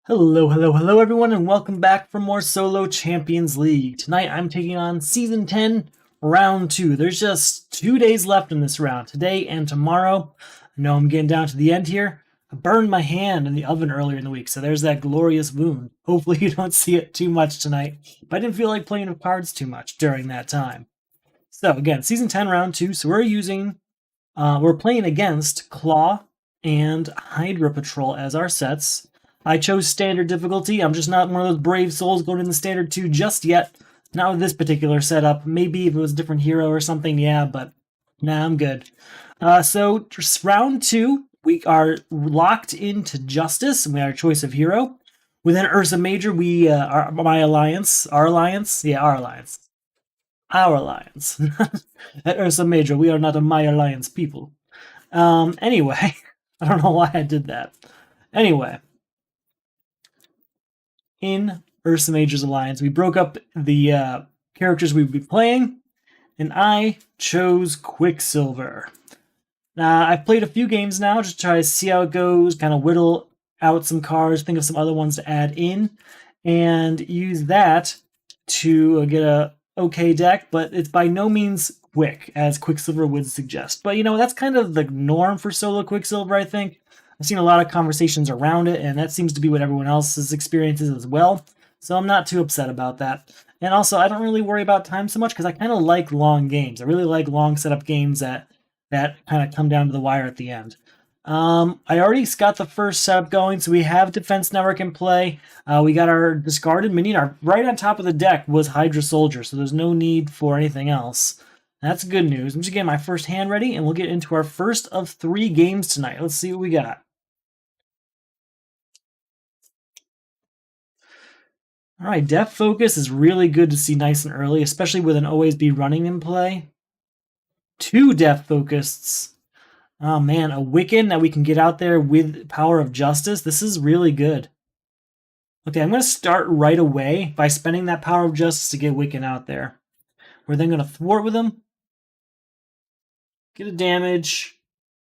Hello everyone, and welcome back for more Solo Champions League. Tonight I'm taking on Season 10, Round 2. There's just 2 days left in this round, today and tomorrow. I know I'm getting down to the end here. I burned my hand in the oven earlier in the week, so there's that glorious wound. Hopefully you don't see it too much tonight, but I didn't feel like playing with cards too much during that time. So again, Season 10, Round 2, so we're playing against Klaw and Hydra Patrol as our sets. I chose standard difficulty. I'm just not one of those brave souls going in the standard 2 just yet. Not with this particular setup. Maybe if it was a different hero or something, yeah, but nah, I'm good. So round 2, we are locked into Justice, and we have our choice of hero. Within Ursa Major, we our alliance. At Ursa Major, we are not a My Alliance people. Anyway, I don't know why I did that. Anyway, in Ursa Major's alliance, we broke up the characters we'd be playing, and I chose Quicksilver. I've played a few games now, just to try to see how it goes, kind of whittle out some cards, think of some other ones to add in, and use that to get a okay deck, but it's by no means quick, as Quicksilver would suggest. But, you know, that's kind of the norm for solo Quicksilver, I think. I've seen a lot of conversations around it, and that seems to be what everyone else's experience is as well. So I'm not too upset about that. And also, I don't really worry about time so much because I kind of like long games. I really like long setup games that kind of come down to the wire at the end. I already got the first setup going, so we have Defense Network in play. We got our discarded minion. Right on top of the deck was Hydra Soldier, so there's no need for anything else. That's good news. I'm just getting my first hand ready, and we'll get into our first of 3 games tonight. Let's see what we got. All right, Depth Focus is really good to see nice and early, especially with an Always Be Running in play. 2 Depth Focusts. Oh man, a Wiccan that we can get out there with Power of Justice. This is really good. Okay, I'm going to start right away by spending that Power of Justice to get Wiccan out there. We're then going to thwart with him. Get a damage.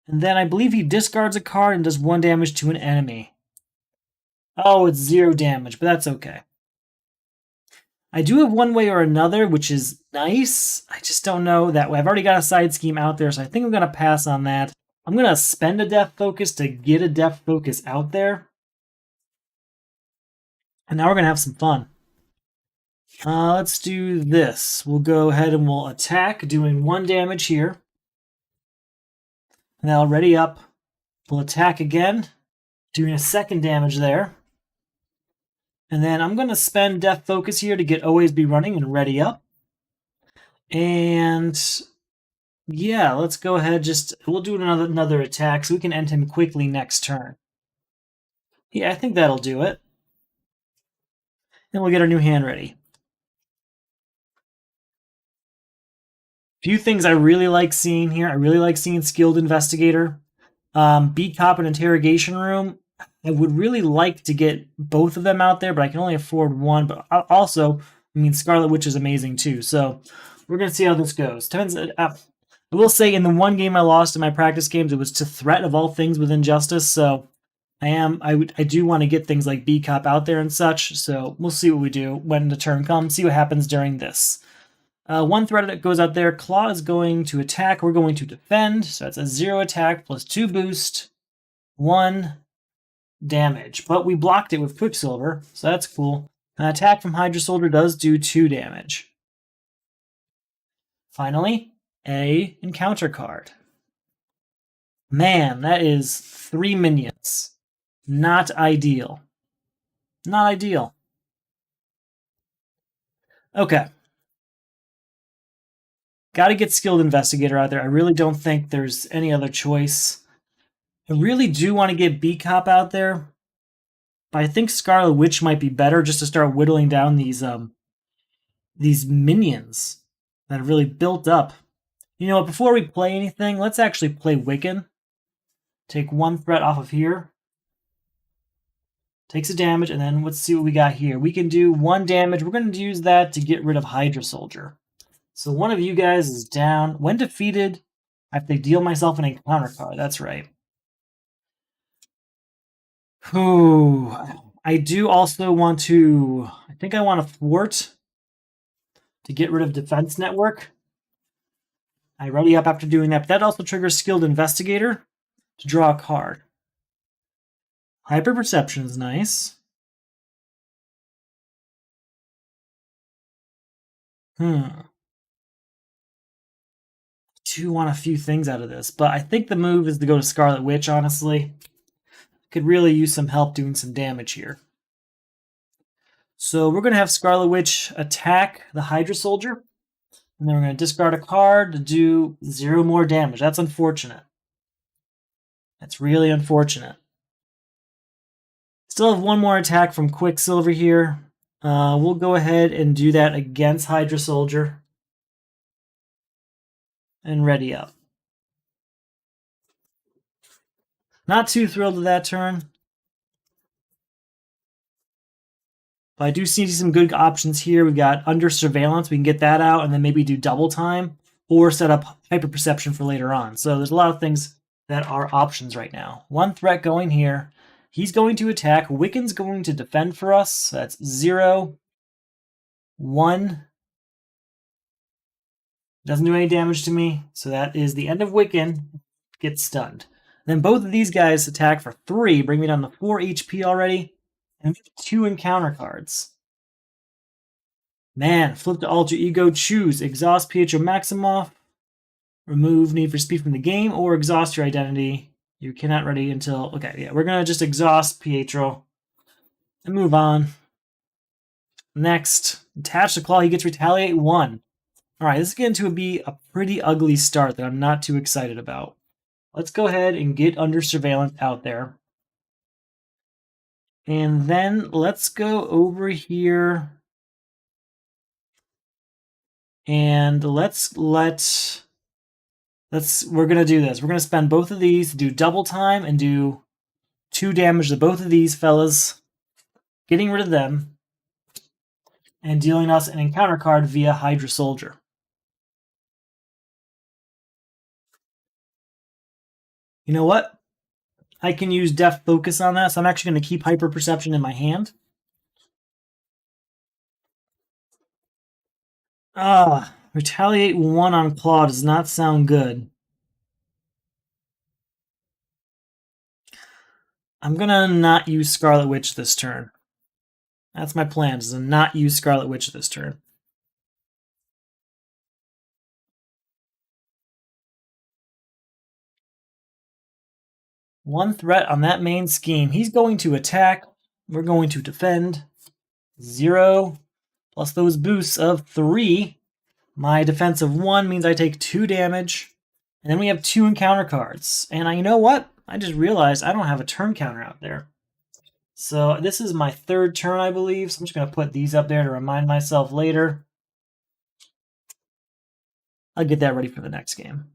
And then I believe he discards a card and does 1 damage to an enemy. Oh, it's 0 damage, but that's okay. I do have One Way or Another, which is nice. I just don't know that way. I've already got a side scheme out there, so I think I'm going to pass on that. I'm going to spend a Depth Focus to get a Depth Focus out there. And now we're going to have some fun. Let's do this. We'll go ahead and we'll attack, doing 1 damage here. And that'll ready up. We'll attack again, doing a 2nd damage there. And then I'm going to spend Depth Focus here to get Always Be Running and ready up. And yeah, let's go ahead. We'll do another attack so we can end him quickly next turn. Yeah, I think that'll do it. And we'll get our new hand ready. Few things I really like seeing here. I really like seeing Skilled Investigator. Beat Cop and Interrogation Room. I would really like to get both of them out there, but I can only afford one. But also, I mean, Scarlet Witch is amazing too. So we're going to see how this goes. I will say in the 1 game I lost in my practice games, it was to Threat of all things with Injustice. So I do want to get things like Beat Cop out there and such. So we'll see what we do when the turn comes. See what happens during this. 1 threat that goes out there. Klaw is going to attack. We're going to defend. So that's a 0 attack plus 2 boost. 1 damage. But we blocked it with Quicksilver, so that's cool. An attack from Hydra Soldier does do 2 damage. Finally, a encounter card. Man, that is 3 minions. Not ideal. Not ideal. Okay. Got to get Skilled Investigator out there. I really don't think there's any other choice. I really do want to get Beat Cop out there, but I think Scarlet Witch might be better just to start whittling down these minions that have really built up. You know what, before we play anything, let's actually play Wiccan. Take 1 threat off of here. Takes a damage, and then let's see what we got here. We can do 1 damage. We're going to use that to get rid of Hydra Soldier. So one of you guys is down. When defeated, I have to deal myself an encounter card. That's right. Ooh, I do also want to, I think I want to thwart to get rid of defense network. I ready up after doing that, but that also triggers skilled investigator to draw a card. Hyper perception is nice. I do want a few things out of this, but I think the move is to go to Scarlet Witch, honestly. Could really use some help doing some damage here. So we're going to have Scarlet Witch attack the Hydra Soldier. And then we're going to discard a card to do 0 more damage. That's unfortunate. That's really unfortunate. Still have 1 more attack from Quicksilver here. We'll go ahead and do that against Hydra Soldier. And ready up. Not too thrilled with that turn. But I do see some good options here. We've got Under Surveillance. We can get that out and then maybe do double time or set up Hyper Perception for later on. So there's a lot of things that are options right now. 1 threat going here. He's going to attack. Wiccan's going to defend for us. That's 0, 1. Doesn't do any damage to me. So that is the end of Wiccan. Gets stunned. Then both of these guys attack for 3, bring me down to 4 HP already. And 2 encounter cards. Man, flip to Alter Ego, choose exhaust Pietro Maximoff, remove Need for Speed from the game, or exhaust your identity. You cannot ready until... Okay, yeah, we're going to just exhaust Pietro and move on. Next, attach the Claw, he gets Retaliate 1. Alright, this is going to be a pretty ugly start that I'm not too excited about. Let's go ahead and get Under Surveillance out there. And then let's go over here and we're going to do this. We're going to spend both of these to do double time and do 2 damage to both of these fellas, getting rid of them and dealing us an encounter card via Hydra Soldier. You know what? I can use Deft Focus on that, so I'm actually going to keep Hyper Perception in my hand. Retaliate 1 on Claw does not sound good. I'm going to not use Scarlet Witch this turn. That's my plan, is to not use Scarlet Witch this turn. One threat on that main scheme. He's going to attack. We're going to defend. 0 plus those boosts of 3. My defense of 1 means I take 2 damage. And then we have 2 encounter cards. And you know what? I just realized I don't have a turn counter out there. So this is my 3rd turn, I believe. So I'm just going to put these up there to remind myself later. I'll get that ready for the next game.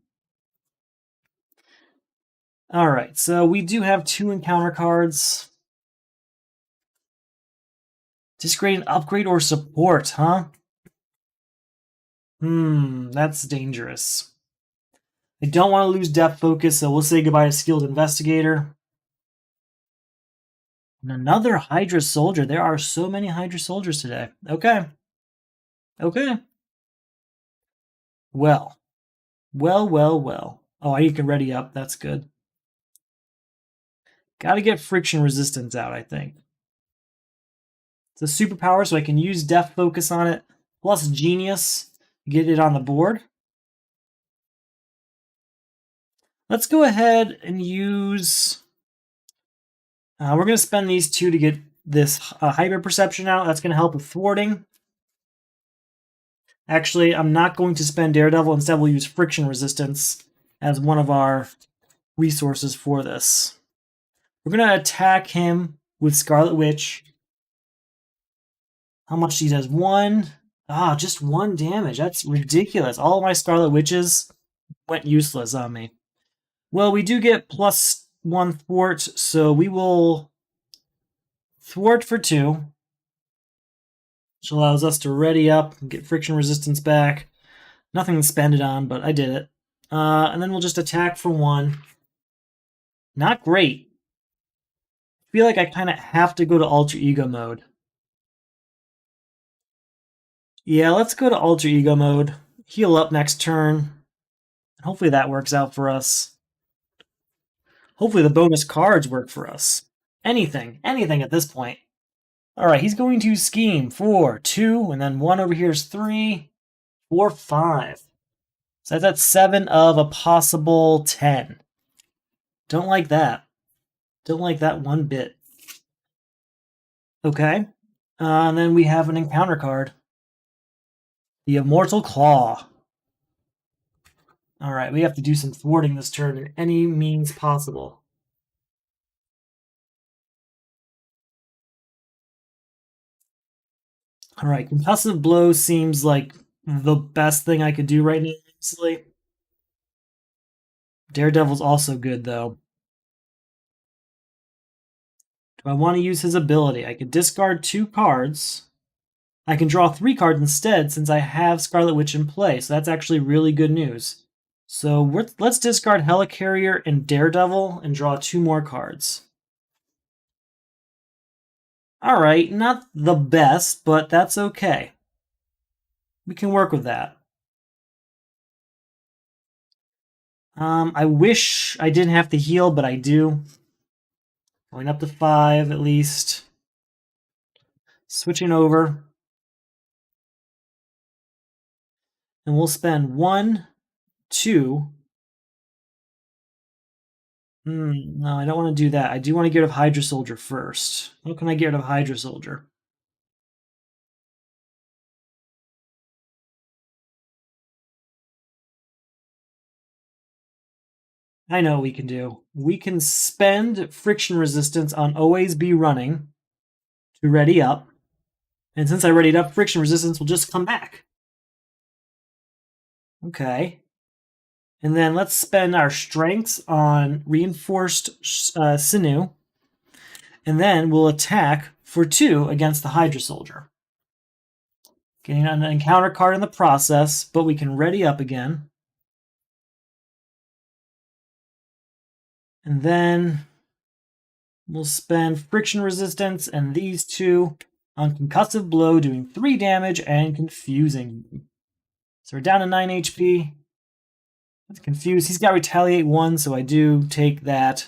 Alright, so we do have 2 encounter cards. Disgrade an upgrade or support, huh? That's dangerous. I don't want to lose Depth Focus, so we'll say goodbye to Skilled Investigator. And another Hydra Soldier. There are so many Hydra Soldiers today. Okay. Okay. Well. Oh, you can ready up. That's good. Gotta get Friction Resistance out, I think. It's a superpower, so I can use Depth Focus on it, plus Genius, get it on the board. Let's go ahead and use... we're going to spend these 2 to get this Hyper Perception out. That's going to help with thwarting. Actually, I'm not going to spend Daredevil. Instead, we'll use Friction Resistance as one of our resources for this. We're going to attack him with Scarlet Witch. How much he does? 1. Just 1 damage. That's ridiculous. All of my Scarlet Witches went useless on me. Well, we do get +1 thwart, so we will thwart for 2. Which allows us to ready up and get Friction Resistance back. Nothing to spend it on, but I did it. And then we'll just attack for 1. Not great. feel like I kind of have to go to Alter Ego mode. Yeah, let's go to Alter Ego mode. Heal up next turn. Hopefully that works out for us. Hopefully the bonus cards work for us. Anything at this point. All right, he's going to scheme 4, 2, and then 1 over here is 3, 4, 5. So that's 7 of a possible 10. Don't like that. Don't like that one bit. Okay. And then we have an encounter card. The Immortal Klaw. All right, we have to do some thwarting this turn in any means possible. All right, Concussive Blow seems like the best thing I could do right now, honestly. Daredevil's also good, though. Do I want to use his ability? I could discard 2 cards. I can draw 3 cards instead since I have Scarlet Witch in play, so that's actually really good news. So let's discard Helicarrier and Daredevil and draw 2 more cards. Alright, not the best, but that's okay. We can work with that. I wish I didn't have to heal, but I do. Going up to 5 at least. Switching over. And we'll spend 1, 2. No, I don't want to do that. I do want to get rid of Hydra Soldier first. How can I get rid of Hydra Soldier? I know what we can do. We can spend friction resistance on always be running to ready up. And since I readied up, friction resistance will just come back. Okay. And then let's spend our strengths on reinforced sinew. And then we'll attack for 2 against the Hydra Soldier. Getting an encounter card in the process, but we can ready up again. And then we'll spend friction resistance and these 2 on Concussive Blow, doing 3 damage and confusing. So we're down to 9 HP. Let's confuse. He's got Retaliate 1, so I do take that.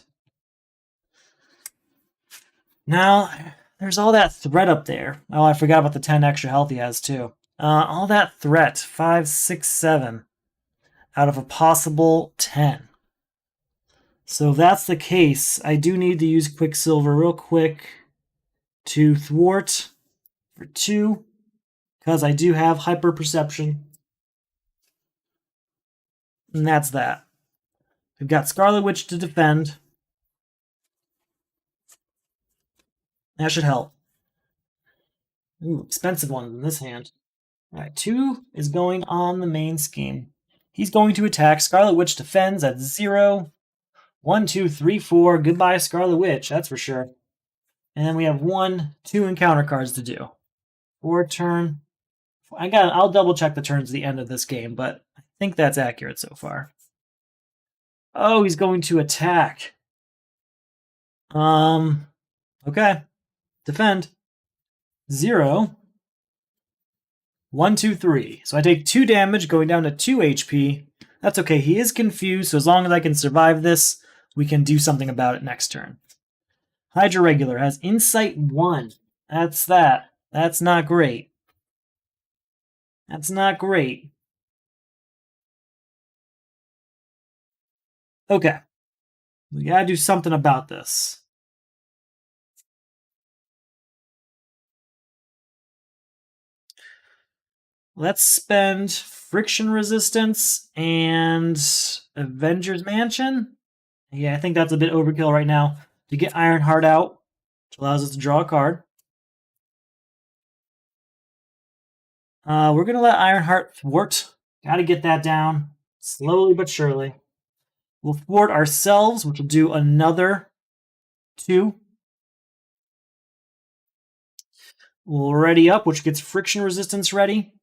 Now, there's all that threat up there. Oh, I forgot about the 10 extra health he has, too. All that threat. 5, 6, 7 out of a possible 10. So if that's the case, I do need to use Quicksilver real quick to thwart for 2, because I do have Hyper Perception. And that's that. We've got Scarlet Witch to defend. That should help. Ooh, expensive one in this hand. Alright, 2 is going on the main scheme. He's going to attack. Scarlet Witch defends at 0. 1, 2, 3, 4. Goodbye, Scarlet Witch, that's for sure. And then we have 1, 2 encounter cards to do. 4 turn. I'll double check the turns at the end of this game, but I think that's accurate so far. Oh, he's going to attack. Okay. Defend. 0. 1, 2, 3. So I take 2 damage, going down to 2 HP. That's okay. He is confused, so as long as I can survive this, we can do something about it next turn. Hydra Regular has Insight 1. That's that. That's not great. That's not great. Okay. We gotta do something about this. Let's spend Friction Resistance and Avengers Mansion. Yeah, I think that's a bit overkill right now. To get Ironheart out, which allows us to draw a card. We're going to let Ironheart thwart. Got to get that down. Slowly but surely. We'll thwart ourselves, which will do another 2. We'll ready up, which gets friction resistance ready.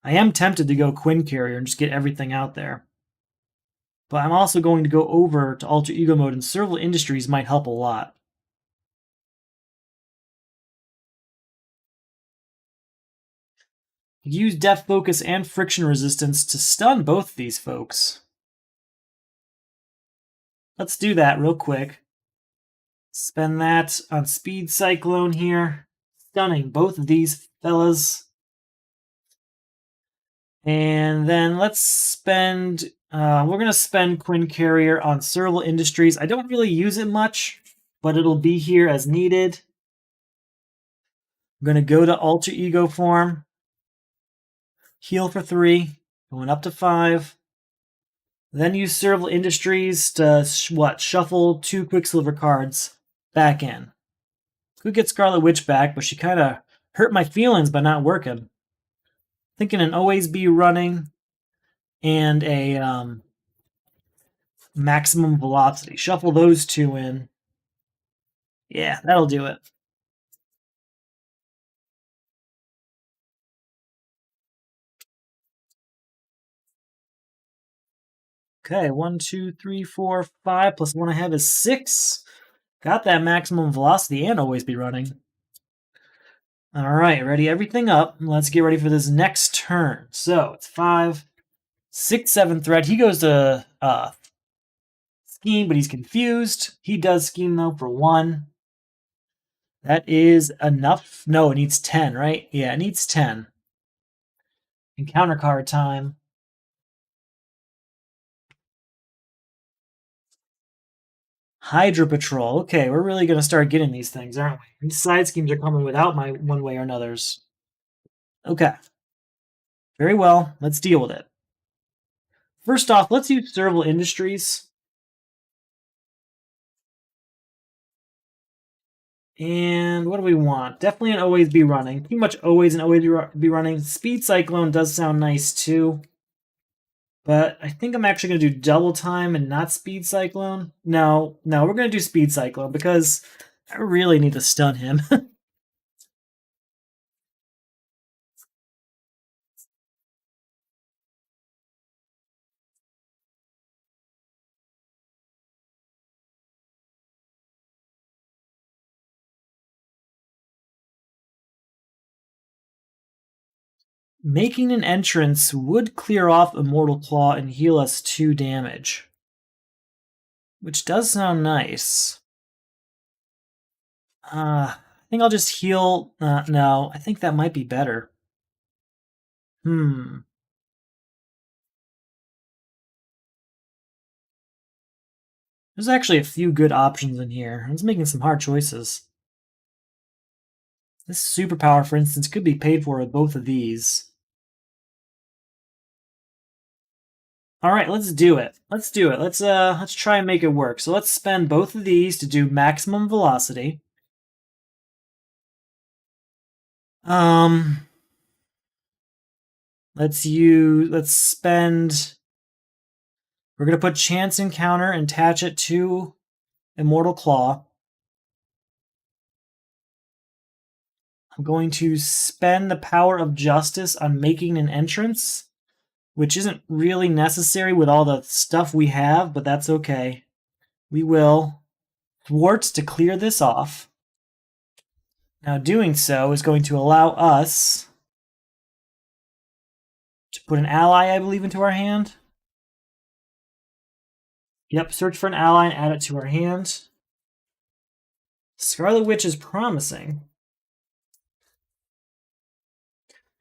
I am tempted to go Quinn Carrier and just get everything out there. But I'm also going to go over to Alter Ego mode, and Serval Industries might help a lot. Use Depth Focus and Friction Resistance to stun both these folks. Let's do that real quick. Spend that on Speed Cyclone here. Stunning both of these fellas. And then let's spend... we're going to spend Quinn Carrier on Serval Industries. I don't really use it much, but it'll be here as needed. I'm going to go to Alter Ego form. Heal for 3. Going up to 5. Then use Serval Industries to, shuffle 2 Quicksilver cards back in. Could get Scarlet Witch back, but she kind of hurt my feelings by not working. Thinking an Always Be running and a Maximum Velocity. Shuffle those 2 in. Yeah, that'll do it. Okay, 1, 2, 3, 4, 5, plus 1 I have is 6. Got that Maximum Velocity and Always Be running. Alright, ready everything up. Let's get ready for this next turn. So, it's 5, 6, 7 threat. He goes to Scheme, but he's confused. He does Scheme, though, for 1. That is enough. No, it needs 10, right? Yeah, it needs 10. Encounter card time. Hydra Patrol. Okay, we're really going to start getting these things, aren't we? These side schemes are coming without my one way or another's. Okay. Very well. Let's deal with it. First off, let's use Serval Industries. And what do we want? Definitely an Always Be running. Pretty much always an Always Be running. Speed Cyclone does sound nice too. But I think I'm actually going to do Double Time and not Speed Cyclone. No, we're going to do Speed Cyclone because I really need to stun him. Making an entrance would clear off Immortal Claw and heal us 2 damage. Which does sound nice. I think I'll just heal... no, I think that might be better. There's actually a few good options in here. I was making some hard choices. This superpower, for instance, could be paid for with both of these. Alright, let's do it. Let's try and make it work. So let's spend both of these to do maximum velocity. Let's spend... We're going to put Chance Encounter and attach it to Immortal Claw. I'm going to spend the Power of Justice on making an entrance, which isn't really necessary with all the stuff we have, but that's okay. We will thwart to clear this off. Now doing so is going to allow us to put an ally, I believe, into our hand. Yep, search for an ally and add it to our hand. Scarlet Witch is promising.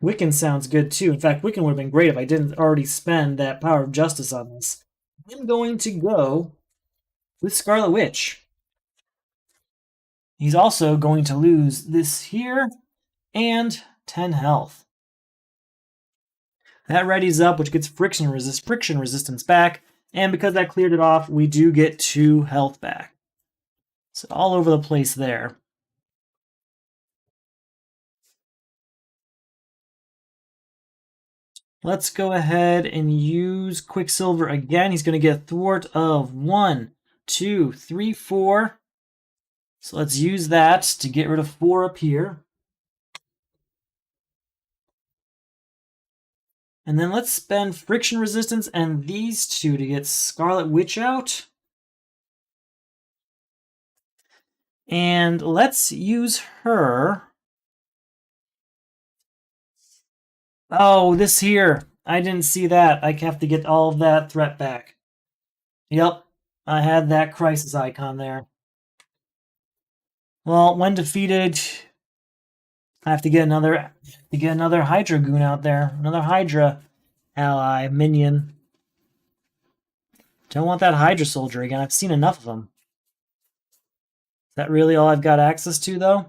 Wiccan sounds good too. In fact, Wiccan would have been great if I didn't already spend that Power of Justice on this. I'm going to go with Scarlet Witch. He's also going to lose this here and 10 health. That readies up, which gets friction resistance back. And because that cleared it off, we do get 2 health back. So all over the place there. Let's go ahead and use Quicksilver again. He's going to get thwart of 1, 2, 3, 4. So let's use that to get rid of 4 up here. And then let's spend friction resistance and these two to get Scarlet Witch out. And let's use her. Oh, this here. I didn't see that. I have to get all of that threat back. Yep, I had that crisis icon there. Well, when defeated, I have to get another Hydra goon out there. Another Hydra ally, minion. Don't want that Hydra soldier again. I've seen enough of them. Is that really all I've got access to, though?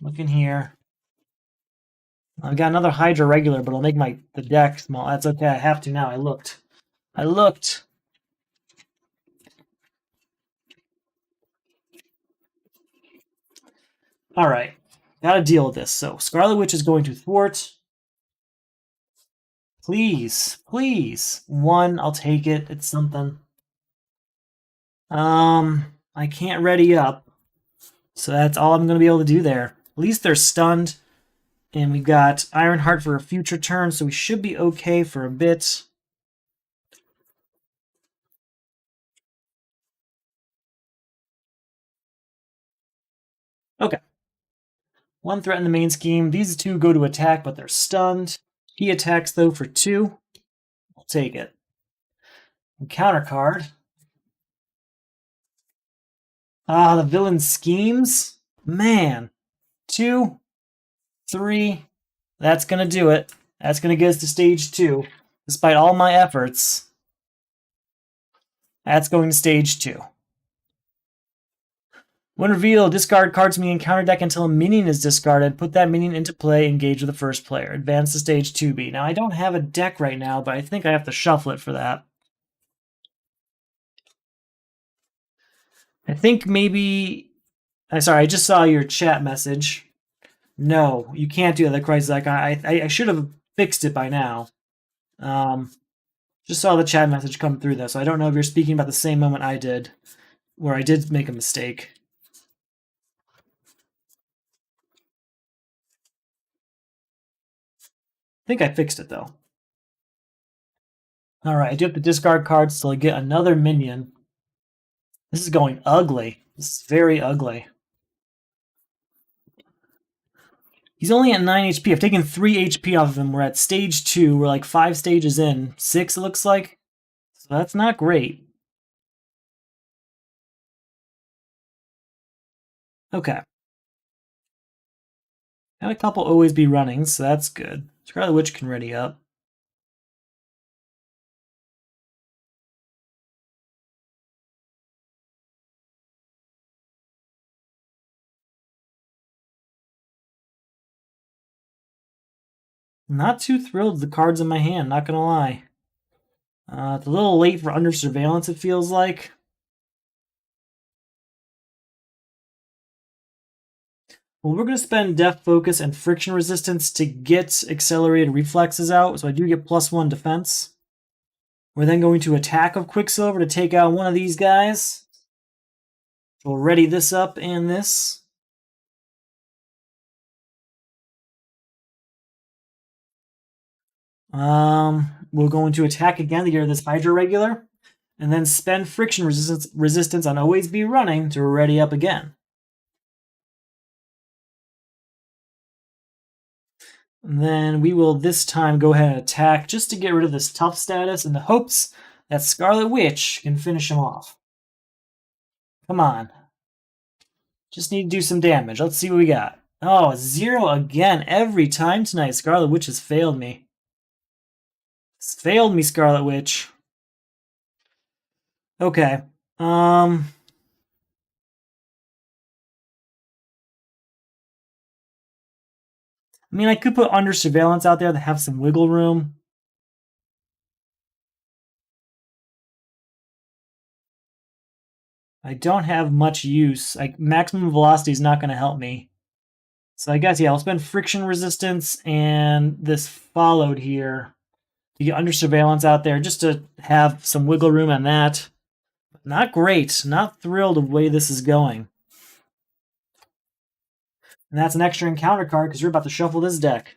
Look in here. I've got another Hydra regular, but it'll make the deck small. That's okay. I have to now. I looked. All right. Gotta deal with this. So Scarlet Witch is going to thwart. Please. One, I'll take it. It's something. I can't ready up. So that's all I'm going to be able to do there. At least they're stunned. And we've got Ironheart for a future turn, so we should be okay for a bit. Okay. One threat in the main scheme. These two go to attack, but they're stunned. He attacks, though, for 2. I'll take it. And counter card. Ah, the villain schemes? Man. 2, 3. That's going to do it. That's going to get us to stage 2. Despite all my efforts, that's going to stage 2. When revealed, discard cards from the encounter deck until a minion is discarded. Put that minion into play, engage with the first player. Advance to stage 2B. Now, I don't have a deck right now, but I think I have to shuffle it for that. I think maybe... Sorry, I just saw your chat message. No, you can't do that, the crisis icon. I should have fixed it by now. Just saw the chat message come through, though, so I don't know if you're speaking about the same moment I did, where I did make a mistake. I think I fixed it, though. Alright, I do have to discard cards till I get another minion. This is going ugly. This is very ugly. He's only at 9 HP. I've taken 3 HP off of him. We're at stage 2. We're like 5 stages in. 6, it looks like. So that's not great. Okay. Got a couple always be running, so that's good. Scarlet Witch can ready up. Not too thrilled with the cards in my hand, not gonna lie. It's a little late for Under Surveillance, it feels like. Well, we're going to spend Death Focus and Friction Resistance to get Accelerated Reflexes out, so I do get +1 defense. We're then going to attack of Quicksilver to take out one of these guys. We'll ready this up and this. We're going to attack again to get rid of this Hydra regular, and then spend Friction Resistance on Always Be Running to ready up again. And then we will this time go ahead and attack just to get rid of this tough status in the hopes that Scarlet Witch can finish him off. Come on. Just need to do some damage. Let's see what we got. Oh, 0 again every time tonight. Scarlet Witch has failed me. It's failed me, Scarlet Witch. Okay. I mean, I could put Under Surveillance out there to have some wiggle room. I don't have much use. Maximum Velocity is not going to help me. So I guess, yeah, I'll spend Friction Resistance and this followed here to get Under Surveillance out there just to have some wiggle room on that. Not great. Not thrilled of the way this is going. And that's an extra encounter card because we're about to shuffle this deck.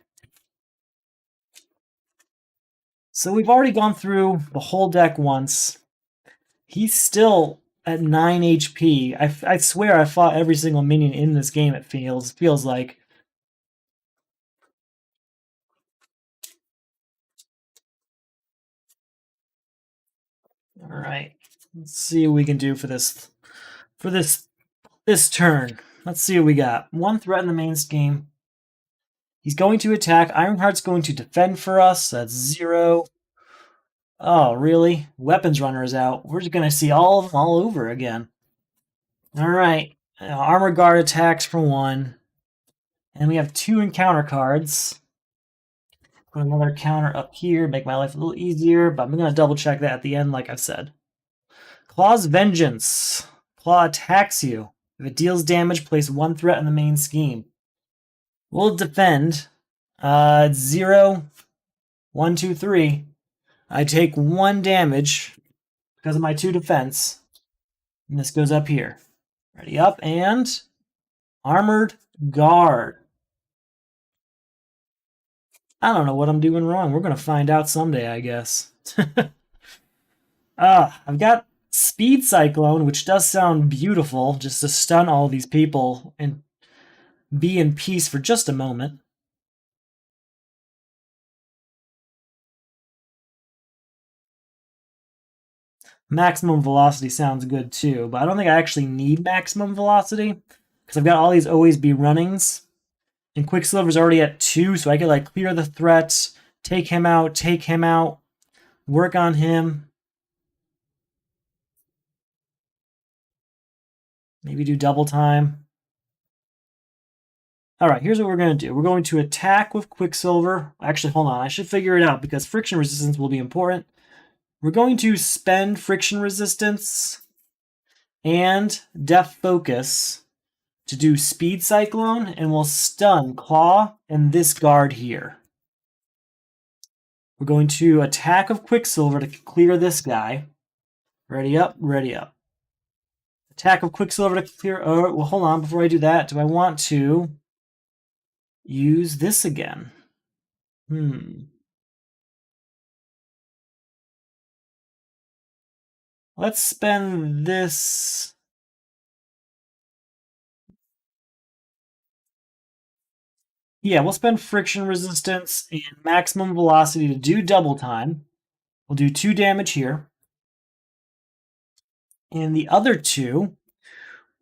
So we've already gone through the whole deck once. He's still at 9 HP. I swear I fought every single minion in this game, it feels like. Alright. Let's see what we can do for this turn. Let's see what we got. One threat in the main scheme. He's going to attack. Ironheart's going to defend for us. That's 0. Oh, really? Weapons Runner is out. We're just going to see all of them all over again. Alright. Armor Guard attacks for 1. And we have 2 encounter cards. Put another counter up here, make my life a little easier, but I'm going to double check that at the end, like I said. Claw's Vengeance. Claw attacks you. If it deals damage, place 1 threat in the main scheme. We'll defend. 0, 1, 2, 3. I take 1 damage because of my 2 defense. And this goes up here. Ready up and Armored Guard. I don't know what I'm doing wrong. We're going to find out someday, I guess. I've got Speed Cyclone, which does sound beautiful, just to stun all these people and be in peace for just a moment. Maximum Velocity sounds good too, but I don't think I actually need Maximum Velocity because I've got all these always be runnings. And Quicksilver's already at 2, so I could like clear the threats, take him out, work on him. Maybe do double time. Alright, here's what we're going to do. We're going to attack with Quicksilver. Actually, hold on. I should figure it out because friction resistance will be important. We're going to spend friction resistance and Death Focus to do Speed Cyclone, and we'll stun Claw and this guard here. We're going to attack with Quicksilver to clear this guy. Ready up, ready up. Attack of Quicksilver to clear... Oh, well, hold on. Before I do that, do I want to use this again? Let's spend this... Yeah, we'll spend friction resistance and maximum velocity to do double time. We'll do 2 damage here. And the other 2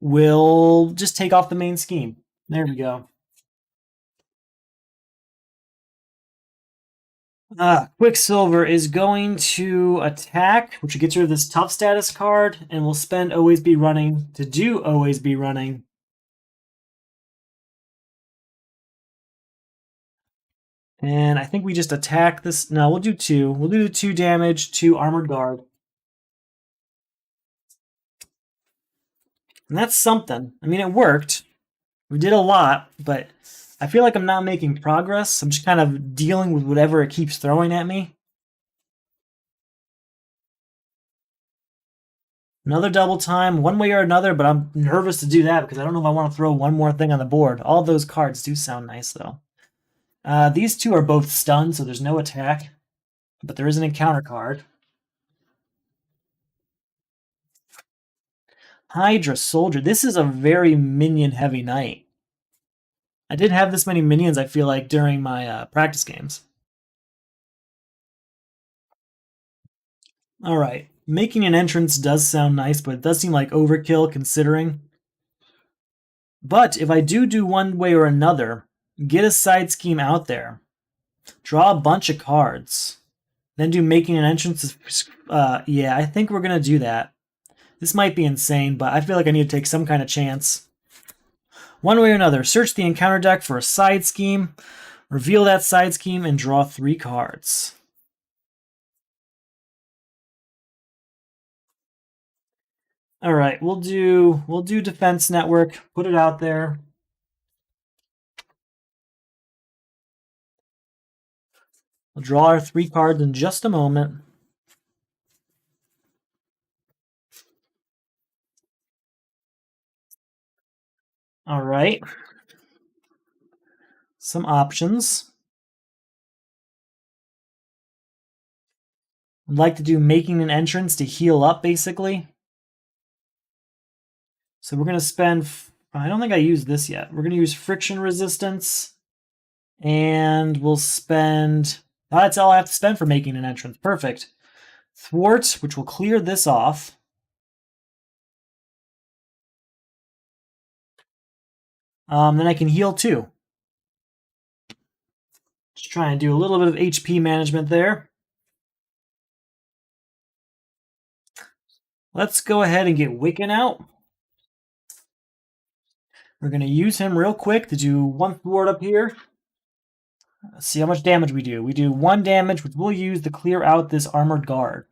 will just take off the main scheme. There we go. Quicksilver is going to attack, which gets rid of this tough status card, and we'll spend Always Be Running to do Always Be Running. And I think we just attack this. No, we'll do 2. We'll do 2 damage to Armored Guard. And that's something. I mean, it worked. We did a lot, but I feel like I'm not making progress. I'm just kind of dealing with whatever it keeps throwing at me. Another double time, one way or another, but I'm nervous to do that because I don't know if I want to throw one more thing on the board. All those cards do sound nice, though. These 2 are both stunned, so there's no attack, but there is an encounter card. Hydra Soldier. This is a very minion-heavy night. I didn't have this many minions, I feel like, during my practice games. Alright, making an entrance does sound nice, but it does seem like overkill considering. But if I do one way or another, get a side scheme out there, draw a bunch of cards, then do making an entrance. Yeah, I think we're going to do that. This might be insane, but I feel like I need to take some kind of chance. One way or another, search the encounter deck for a side scheme, reveal that side scheme, and draw 3 cards. Alright, we'll do Defense Network, put it out there. We'll draw our 3 cards in just a moment. Alright. some options. I'd like to do making an entrance to heal up, basically. So we're going to spend... I don't think I used this yet. We're going to use friction resistance. And we'll spend... Oh, that's all I have to spend for making an entrance. Perfect. Thwart, which will clear this off. Then I can heal too. Just trying to do a little bit of HP management there. Let's go ahead and get Wiccan out. We're going to use him real quick to do one thwart up here. Let's see how much damage we do. We do 1 damage, which we'll use to clear out this armored guard.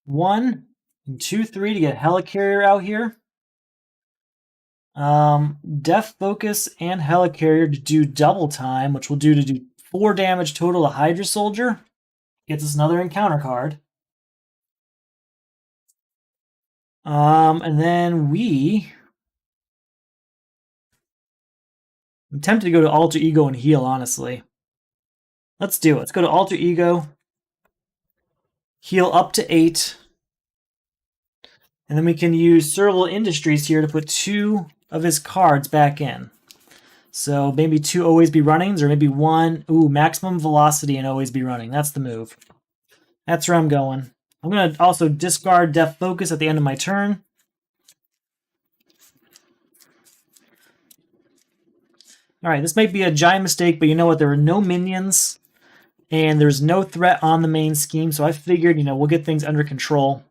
One and 2, 3 to get Helicarrier out here. Death Focus and Helicarrier to do double time, which will do 4 damage total to Hydra Soldier. Gets us another encounter card. And then I'm tempted to go to Alter Ego and heal, honestly. Let's do it. Let's go to Alter Ego. Heal up to 8. And then we can use Serval Industries here to put 2 of his cards back in. So maybe 2 Always Be Runnings, or maybe 1. Ooh, Maximum Velocity and Always Be Running. That's the move. That's where I'm going. I'm going to also discard Death Focus at the end of my turn. Alright, this might be a giant mistake, but you know what? There are no minions, and there's no threat on the main scheme, so I figured, we'll get things under control.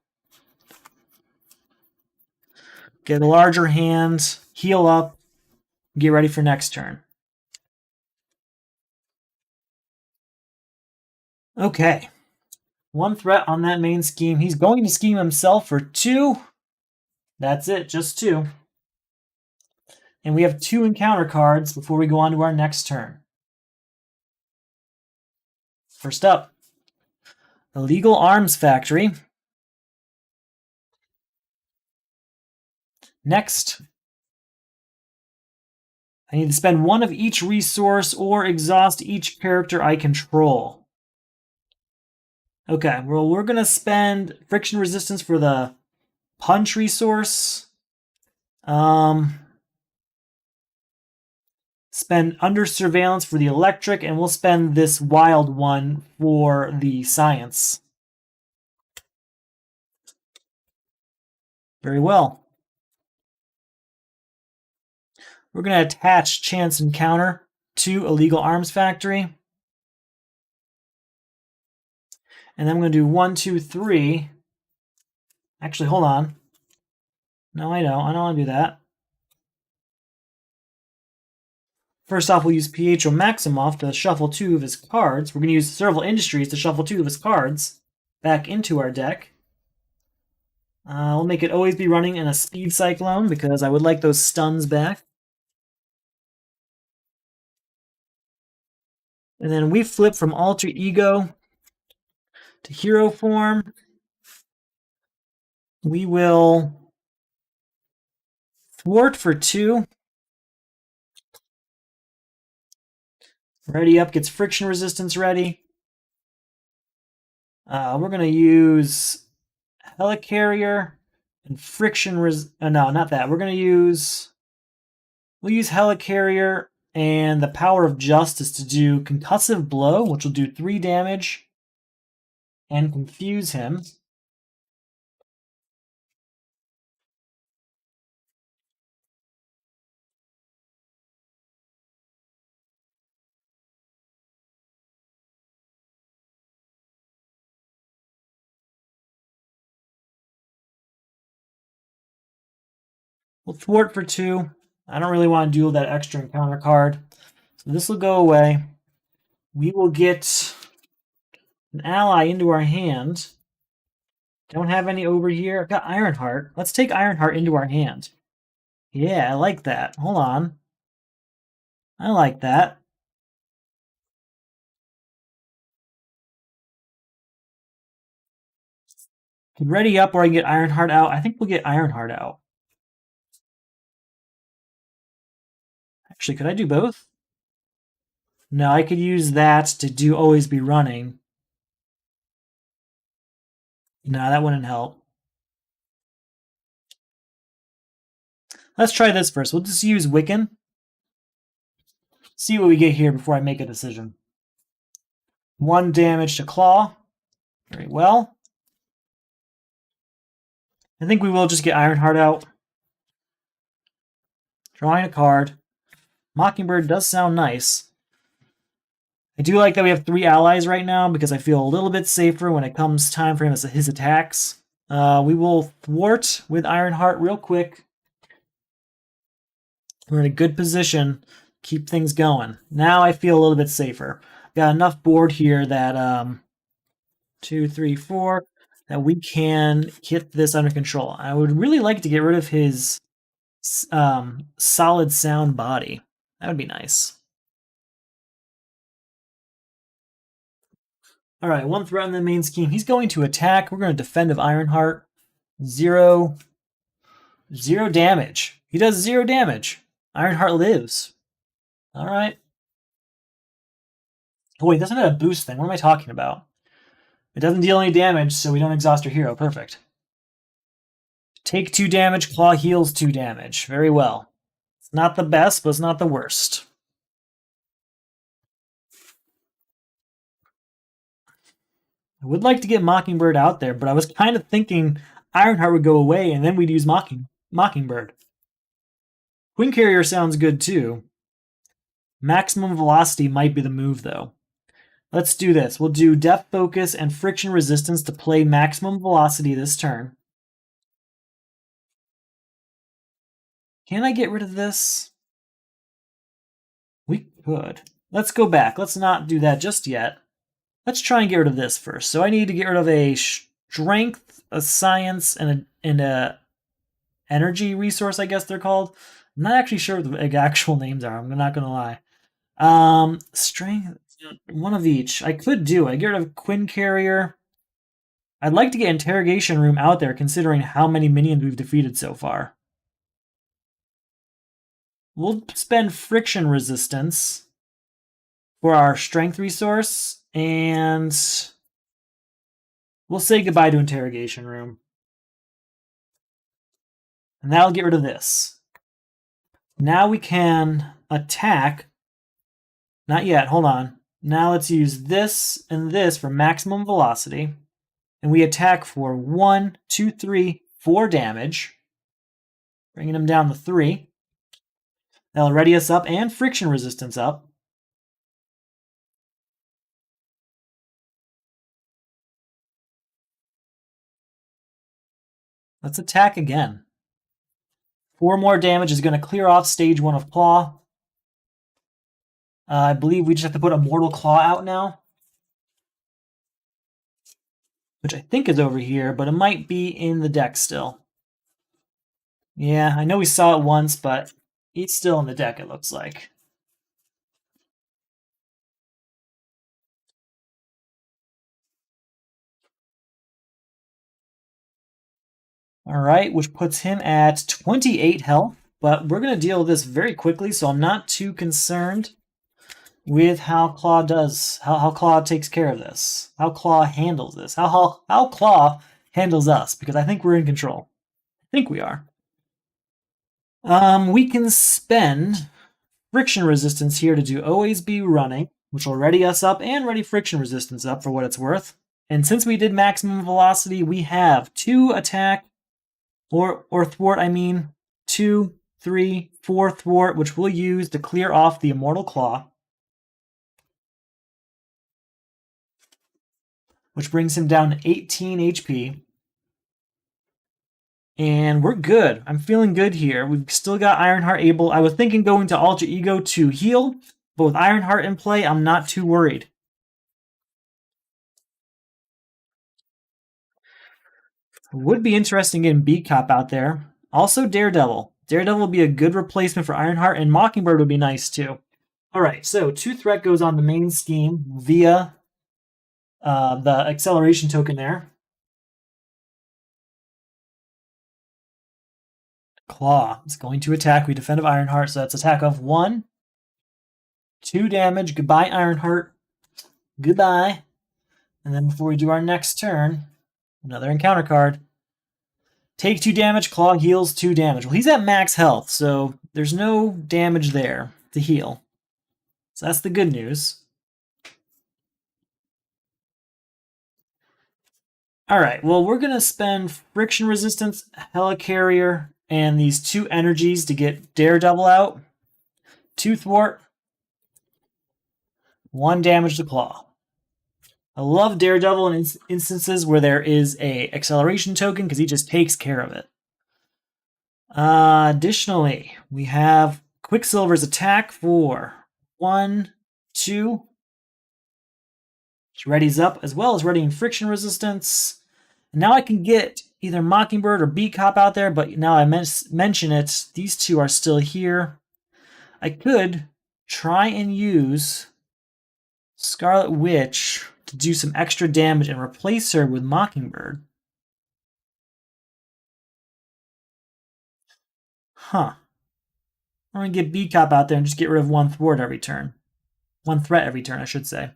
Get a larger hand, heal up, get ready for next turn. Okay. 1 threat on that main scheme. He's going to scheme himself for 2. That's it, just 2. And we have 2 encounter cards before we go on to our next turn. First up, Illegal Arms Factory. Next, I need to spend 1 of each resource or exhaust each character I control. Okay, well, we're going to spend friction resistance for the punch resource. Spend under surveillance for the electric, and we'll spend this wild one for the science. Very well. We're going to attach Chance Encounter to Illegal Arms Factory. And then I'm going to do 1, 2, 3. Actually, hold on. No, I don't. I don't want to do that. First off, we'll use Pietro Maximoff to shuffle 2 of his cards. We're going to use Serval Industries to shuffle 2 of his cards back into our deck. We'll make it Always Be Running in a Speed Cyclone because I would like those stuns back. And then we flip from Alter Ego to Hero Form. We will thwart for 2. Ready Up gets friction resistance ready. We're going to use Helicarrier and friction no, not that. We're going to use... We'll use Helicarrier and the Power of Justice to do Concussive Blow, which will do 3 damage and confuse him. We'll thwart for 2. I don't really want to do that extra encounter card. So this will go away. We will get an ally into our hand. Don't have any over here. I've got Ironheart. Let's take Ironheart into our hand. Yeah, I like that. Hold on. I like that. Ready up, or I can get Ironheart out. I think we'll get Ironheart out. Actually, could I do both? No, I could use that to do always be running. No, that wouldn't help. Let's try this first. We'll just use Wiccan. See what we get here before I make a decision. 1 damage to Klaw. Very well. I think we will just get Ironheart out. Drawing a card. Mockingbird does sound nice. I do like that we have 3 allies right now because I feel a little bit safer when it comes time for his attacks. We will thwart with Ironheart real quick. We're in a good position. Keep things going. Now I feel a little bit safer. Got enough board here that 2, 3, 4 that we can get this under control. I would really like to get rid of his solid sound body. That would be nice. All right, 1 threat in the main scheme. He's going to attack. We're going to defend of Ironheart. 0 damage. He does 0 damage. Ironheart lives. All right. Oh, wait, that's not a boost thing. What am I talking about? It doesn't deal any damage, so we don't exhaust our hero. Perfect. Take 2 damage. Klaw heals 2 damage. Very well. It's not the best, but it's not the worst. I would like to get Mockingbird out there, but I was kind of thinking Ironheart would go away, and then we'd use Mockingbird. Queen Carrier sounds good, too. Maximum Velocity might be the move, though. Let's do this. We'll do Depth Focus and Friction Resistance to play Maximum Velocity this turn. Can I get rid of this? We could. Let's go back. Let's not do that just yet. Let's try and get rid of this first. So I need to get rid of a Strength, a Science, and a Energy resource, I guess they're called. I'm not actually sure what the actual names are. I'm not going to lie. Strength, one of each. I could do. I get rid of Quinn Carrier. I'd like to get Interrogation Room out there, considering how many minions we've defeated so far. We'll spend Friction Resistance for our Strength resource, and we'll say goodbye to Interrogation Room. And that'll get rid of this. Now we can attack. Not yet, hold on. Now let's use this and this for maximum velocity. And we attack for 1, 2, 3, 4 damage. Bringing him down to 3. That'll ready us up and friction resistance up. Let's attack again. 4 more damage is going to clear off stage 1 of Klaw. I believe we just have to put a Mortal Klaw out now. Which I think is over here, but it might be in the deck still. Yeah, I know we saw it once, but it's still in the deck, it looks like. Alright, which puts him at 28 health, but we're going to deal with this very quickly, so I'm not too concerned with how Klaw does, how Klaw takes care of this, how Klaw handles this, how Klaw handles us, because I think we're in control. I think we are. We can spend friction resistance here to do always be running, which will ready us up and ready friction resistance up for what it's worth. And since we did maximum velocity, we have 2 attack, or thwart, 2, 3, 4 thwart, which we'll use to clear off the Immortal Klaw. Which brings him down to 18 HP. And we're good. I'm feeling good here. We've still got Ironheart able. I was thinking going to Alter Ego to heal, but with Ironheart in play, I'm not too worried. It would be interesting getting Beat Cop out there. Also Daredevil. Daredevil would be a good replacement for Ironheart, and Mockingbird would be nice too. Alright, so 2 threat goes on the main scheme via the acceleration token there. Klaw is going to attack. We defend of Ironheart, so that's attack of 1, 2 damage. Goodbye, Ironheart. Goodbye. And then before we do our next turn, another encounter card. Take 2 damage, Klaw heals 2 damage. Well, he's at max health, so there's no damage there to heal. So that's the good news. Alright, well, we're going to spend Friction Resistance, Helicarrier, and these 2 energies to get Daredevil out. 2 Thwart, 1 damage to Klaw. I love Daredevil in instances where there is a acceleration token because he just takes care of it. Additionally, we have Quicksilver's attack for 1, 2. Which readies up, as well as readying Friction Resistance. And now I can get either Mockingbird or Beat Cop out there, but now I mention it, these 2 are still here. I could try and use Scarlet Witch to do some extra damage and replace her with Mockingbird. Huh. I'm going to get Beat Cop out there and just get rid of 1 thwart every turn. 1 threat every turn, I should say.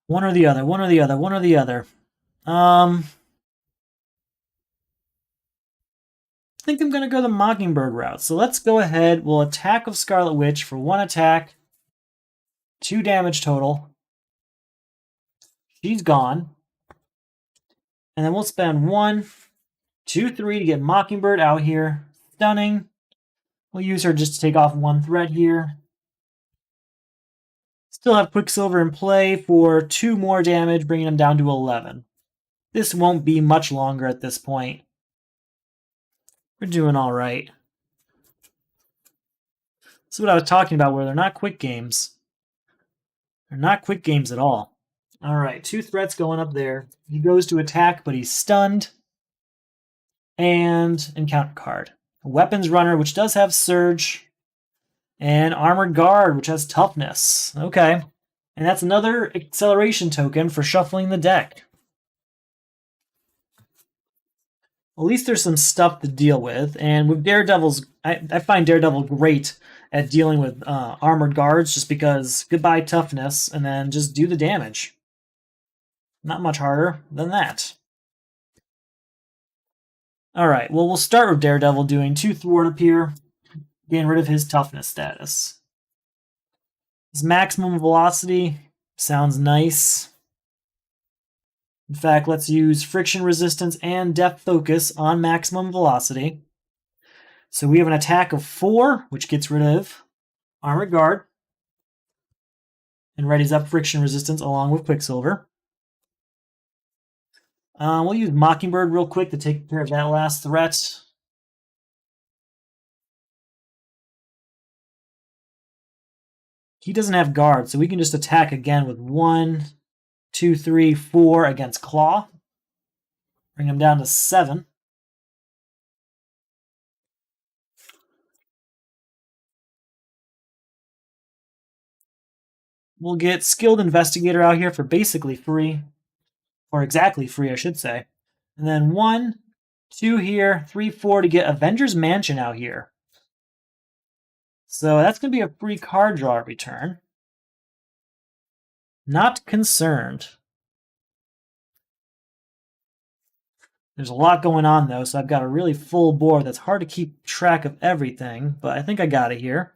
One or the other, one or the other, one or the other. I think I'm going to go the Mockingbird route. So let's go ahead. We'll attack of Scarlet Witch for 1 attack. 2 damage total. She's gone. And then we'll spend 1, 2, 3 to get Mockingbird out here. Stunning. We'll use her just to take off 1 threat here. Still have Quicksilver in play for 2 more damage, bringing him down to 11. This won't be much longer at this point. We're doing all right. This is what I was talking about, where they're not quick games. They're not quick games at all. All right, 2 threats going up there. He goes to attack, but he's stunned. And encounter card. A Weapons Runner, which does have Surge. And Armored Guard, which has Toughness. Okay. And that's another acceleration token for shuffling the deck. At least there's some stuff to deal with. And with Daredevil's, I find Daredevil great at dealing with Armored Guards, just because goodbye Toughness, and then just do the damage. Not much harder than that. Alright, well, we'll start with Daredevil doing 2 thwart up here, getting rid of his Toughness status. His maximum velocity sounds nice. In fact, let's use Friction Resistance and Depth Focus on maximum velocity. So we have an attack of 4, which gets rid of Armored Guard. And readies up Friction Resistance along with Quicksilver. We'll use Mockingbird real quick to take care of that last threat. He doesn't have guard, so we can just attack again with 1, 2, 3, 4 against Klaw. Bring him down to 7. We'll get Skilled Investigator out here for basically free. Or exactly free, I should say. And then 1, 2 here, 3, 4 to get Avengers Mansion out here. So that's going to be a free card draw every turn. Not concerned. There's a lot going on, though, so I've got a really full board that's hard to keep track of everything, but I think I got it here.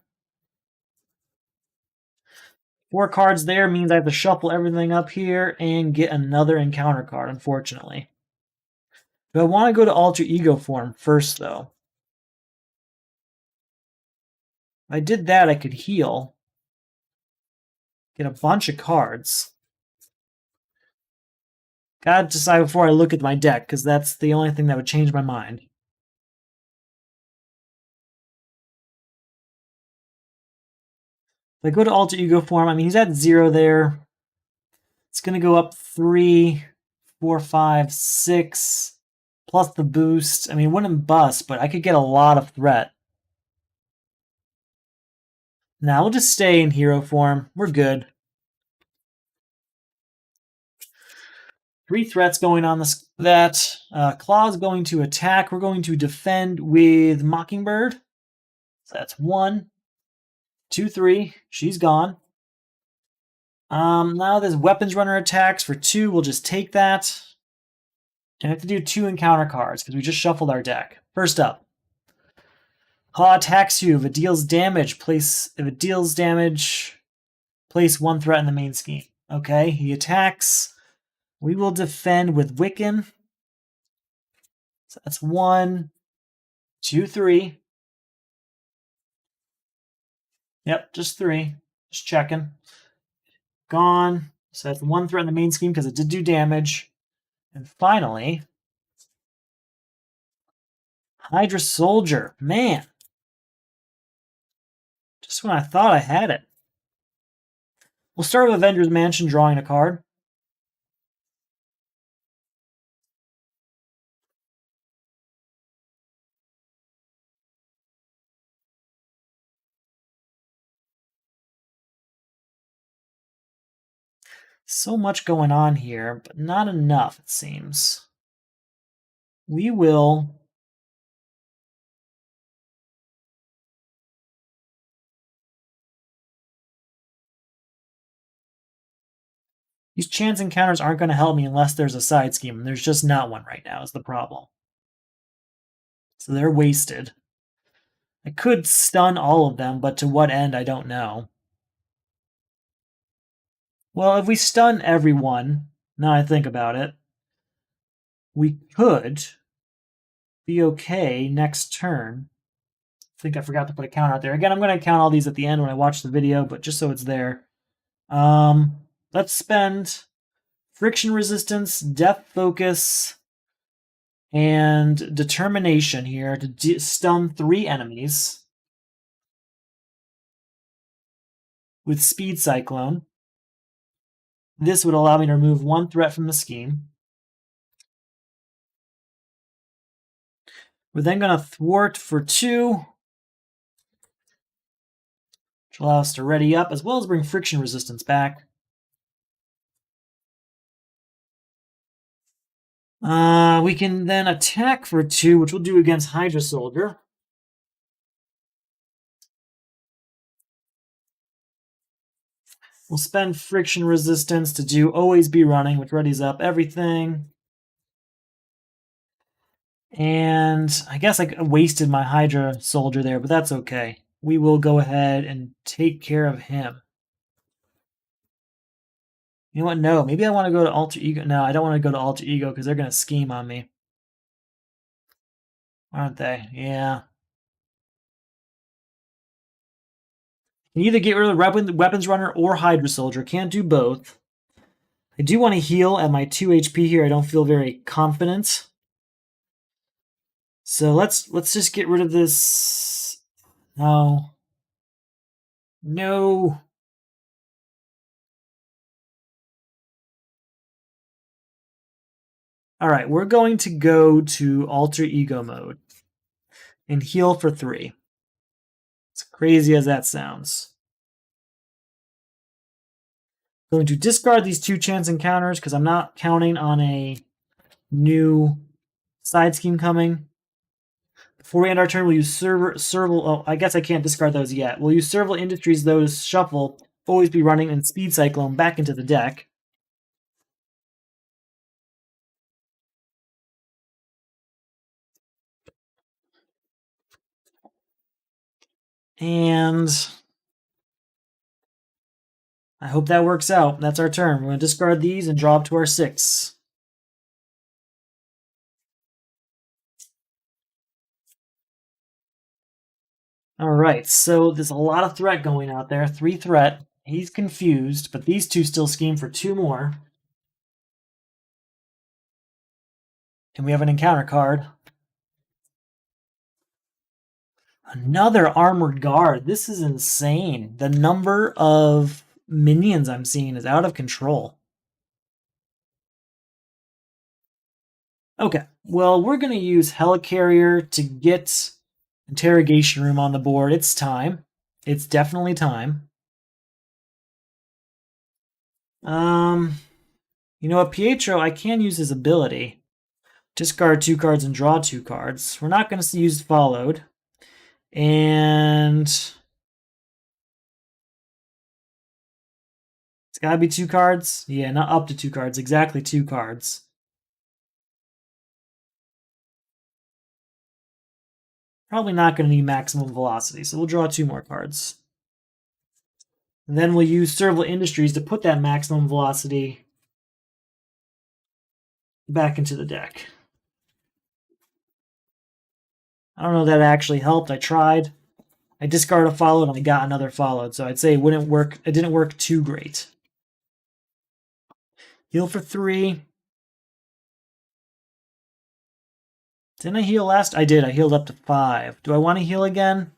4 cards there means I have to shuffle everything up here and get another encounter card, unfortunately. Do I want to go to Alter Ego form first, though? If I did that, I could heal. Get a bunch of cards. Gotta decide before I look at my deck, because that's the only thing that would change my mind. If I go to Alter Ego form, I mean, he's at 0 there. It's going to go up 3, 4, 5, 6, plus the boost. I mean, it wouldn't bust, but I could get a lot of threat. Now we'll just stay in hero form. We're good. 3 threats going on that. Klaw is going to attack. We're going to defend with Mockingbird. So that's 1, 2, 3. She's gone. Now this weapons runner attacks for 2. We'll just take that. And I have to do 2 encounter cards because we just shuffled our deck. First up, Klaw attacks you. If it deals damage, place 1 threat in the main scheme. Okay, he attacks. We will defend with Wiccan. So that's 1, 2, 3. Yep, just 3. Just checking. Gone. So that's 1 threat in the main scheme because it did do damage. And finally, Hydra Soldier. Man. Just when I thought I had it. We'll start with Avengers Mansion, drawing a card. So much going on here, but not enough, it seems. We will these chance encounters aren't going to help me unless there's a side scheme, and there's just not one right now is the problem. So they're wasted. I could stun all of them, but to what end, I don't know. Well, if we stun everyone, now I think about it, we could be okay next turn. I think I forgot to put a counter out there. Again, I'm going to count all these at the end when I watch the video, but just so it's there. Let's spend friction resistance, depth focus, and determination here to stun 3 enemies with Speed Cyclone. This would allow me to remove 1 threat from the scheme. We're then going to thwart for 2, which allows us to ready up, as well as bring friction resistance back. We can then attack for 2, which we'll do against Hydra Soldier. We'll spend friction resistance to do always be running, which readies up everything. And I guess I wasted my Hydra Soldier there, but that's okay. We will go ahead and take care of him. You know what? No, maybe I want to go to Alter Ego. No, I don't want to go to Alter Ego because they're going to scheme on me. Aren't they? Yeah. You can either get rid of the Weapons Runner or Hydra Soldier. Can't do both. I do want to heal at my 2 HP here. I don't feel very confident. So let's just get rid of this. No. No. All right, we're going to go to Alter Ego mode and heal for 3. As crazy as that sounds. Going to discard these 2 chance encounters because I'm not counting on a new side scheme coming. Before we end our turn, we'll use Serval. Oh, I guess I can't discard those yet. We'll use Serval Industries, though, to shuffle, always be running, and Speed Cyclone back into the deck. And I hope that works out. That's our turn. We're going to discard these and draw up to our 6. All right, so there's a lot of threat going out there. 3 threat. He's confused, but these 2 still scheme for 2 more. And we have an encounter card. Another Armored Guard. This is insane. The number of minions I'm seeing is out of control. Okay, well, we're going to use Helicarrier to get Interrogation Room on the board. It's time. It's definitely time. You know what, Pietro, I can use his ability. Discard 2 cards and draw 2 cards. We're not going to use followed. And it's got to be 2 cards? Yeah, not up to 2 cards. Exactly 2 cards. Probably not going to need maximum velocity, so we'll draw 2 more cards. And then we'll use Serval Industries to put that maximum velocity back into the deck. I don't know if that actually helped. I tried. I discarded a followed and I got another followed, so I'd say it wouldn't work. It didn't work too great. Heal for 3. Didn't I heal last? I did. I healed up to 5. Do I want to heal again?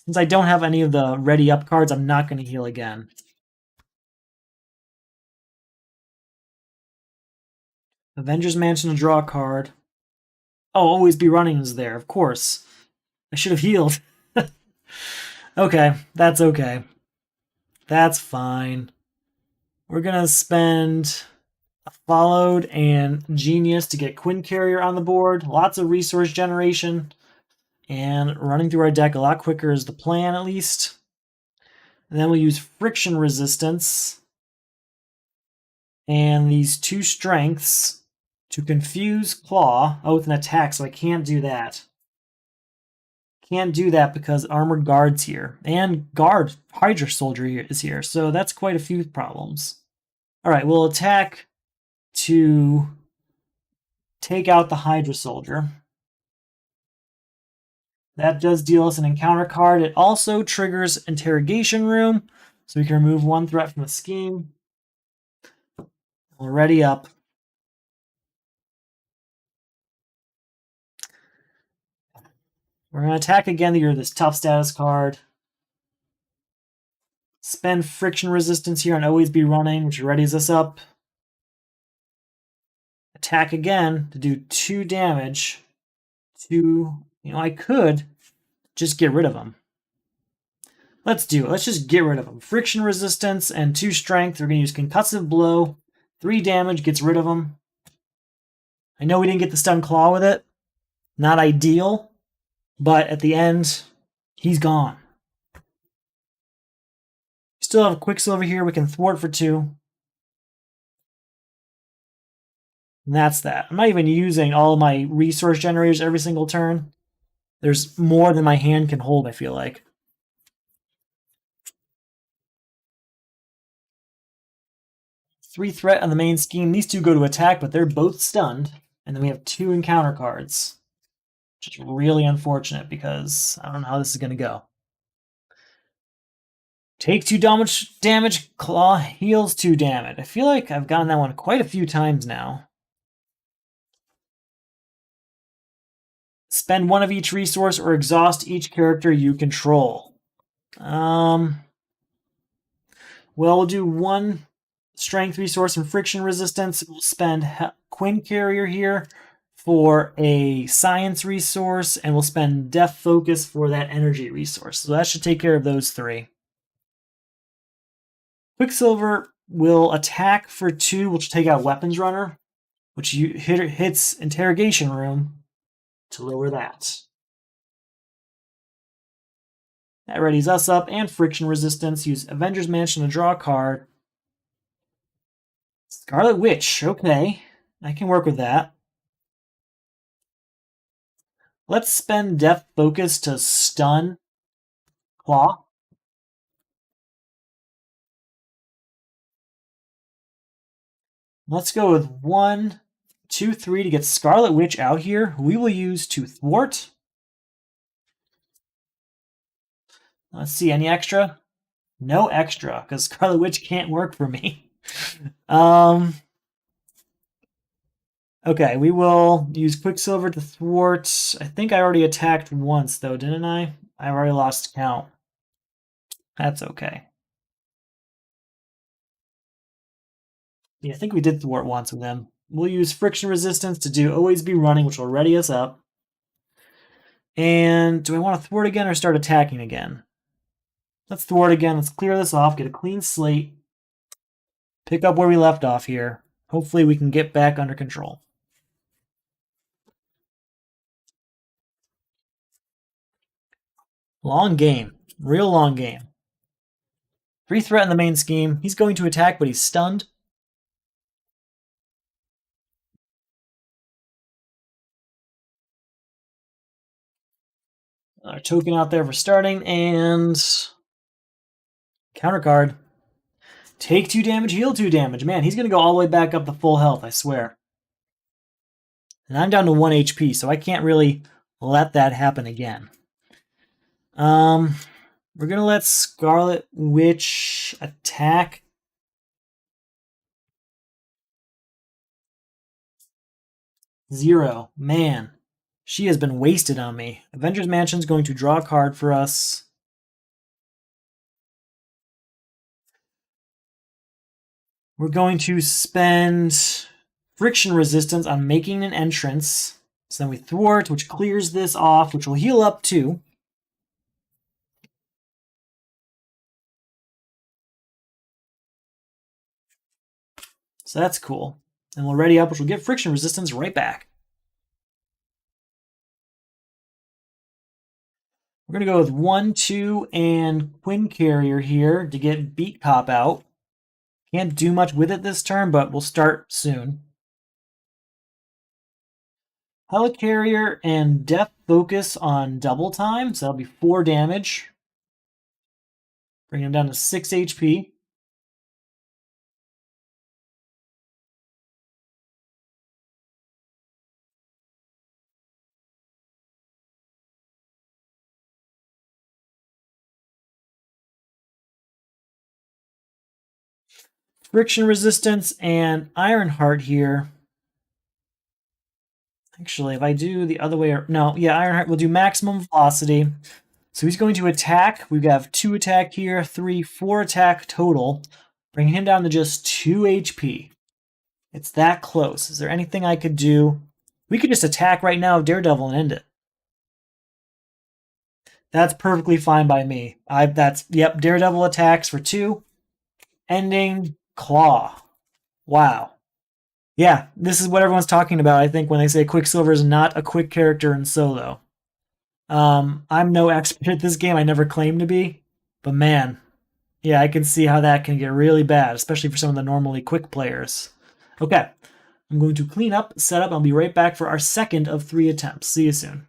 Since I don't have any of the ready up cards, I'm not going to heal again. Avengers Mansion to draw a card. Oh, always be running is there, of course. I should have healed. Okay, that's okay. That's fine. We're going to spend a followed and genius to get Quinn Carrier on the board. Lots of resource generation. And running through our deck a lot quicker is the plan, at least. And then we'll use friction resistance and these 2 strengths to confuse Klaw. Oh, with an attack, so I can't do that. Can't do that because Armored Guard's here. And Guard, Hydra Soldier is here, so that's quite a few problems. Alright, we'll attack to take out the Hydra Soldier. That does deal us an encounter card. It also triggers Interrogation Room, so we can remove 1 threat from the scheme. We're ready up. We're going to attack again to get this tough status card. Spend friction resistance here and always be running, which readies us up. Attack again to do 2 damage to, I could just get rid of him. Let's do it. Let's just get rid of him. Friction resistance and 2 strength. We're going to use concussive blow. 3 damage gets rid of him. I know we didn't get the stun claw with it. Not ideal. But at the end, he's gone. Still have Quicksilver here. We can thwart for 2. And that's that. I'm not even using all of my resource generators every single turn. There's more than my hand can hold, I feel like. Three threat on the main scheme. These 2 go to attack, but they're both stunned. And then we have 2 encounter cards. Which is really unfortunate because I don't know how this is going to go. Take 2 damage. Klaw heals 2 damage. I feel like I've gotten that one quite a few times now. Spend 1 of each resource or exhaust each character you control. Well, we'll do 1 strength resource and friction resistance. We'll spend Quinn Carrier here for a science resource, and we'll spend Death Focus for that energy resource. So that should take care of those 3. Quicksilver will attack for 2, which will take out Weapons Runner, which hits Interrogation Room to lower that. That readies us up, and friction resistance. Use Avengers Mansion to draw a card. Scarlet Witch, okay. I can work with that. Let's spend Death Focus to stun Klaw. Let's go with 1, 2, 3 to get Scarlet Witch out here. We will use to thwart. Let's see, any extra? No extra, because Scarlet Witch can't work for me. Okay, we will use Quicksilver to thwart. I think I already attacked once, though, didn't I? I've already lost count. That's okay. Yeah, I think we did thwart once with them. We'll use friction resistance to do always be running, which will ready us up. And do I want to thwart again or start attacking again? Let's thwart again. Let's clear this off, get a clean slate, pick up where we left off here. Hopefully we can get back under control. Long game. Real long game. 3 threat in the main scheme. He's going to attack, but he's stunned. Our token out there for starting, and counter card. Take 2 damage, heal 2 damage. Man, he's going to go all the way back up to full health, I swear. And I'm down to 1 HP, so I can't really let that happen again. We're going to let Scarlet Witch attack. Zero. Man, she has been wasted on me. Avengers Mansion's going to draw a card for us. We're going to spend friction resistance on making an entrance. So then we thwart, which clears this off, which will heal up too. So that's cool. And we'll ready up, which will get friction resistance right back. We're going to go with 1, 2, and Quinn Carrier here to get Beat Cop out. Can't do much with it this turn, but we'll start soon. Helicarrier and Death Focus on double time, so that'll be 4 damage. Bring him down to 6 HP. Friction Resistance and Ironheart here. Actually, if I do the other way, no, yeah, Ironheart will do maximum velocity. So he's going to attack. We have 2 attack here, 3, 4 attack total. Bringing him down to just 2 HP. It's that close. Is there anything I could do? We could just attack right now Daredevil and end it. That's perfectly fine by me. Yep, Daredevil attacks for 2. Ending Klaw. Wow. Yeah, this is what everyone's talking about, I think, when they say Quicksilver is not a quick character in solo. I'm no expert at this game. I never claimed to be. But man, yeah, I can see how that can get really bad, especially for some of the normally quick players. Okay, I'm going to clean up, set up, and I'll be right back for our second of 3 attempts. See you soon.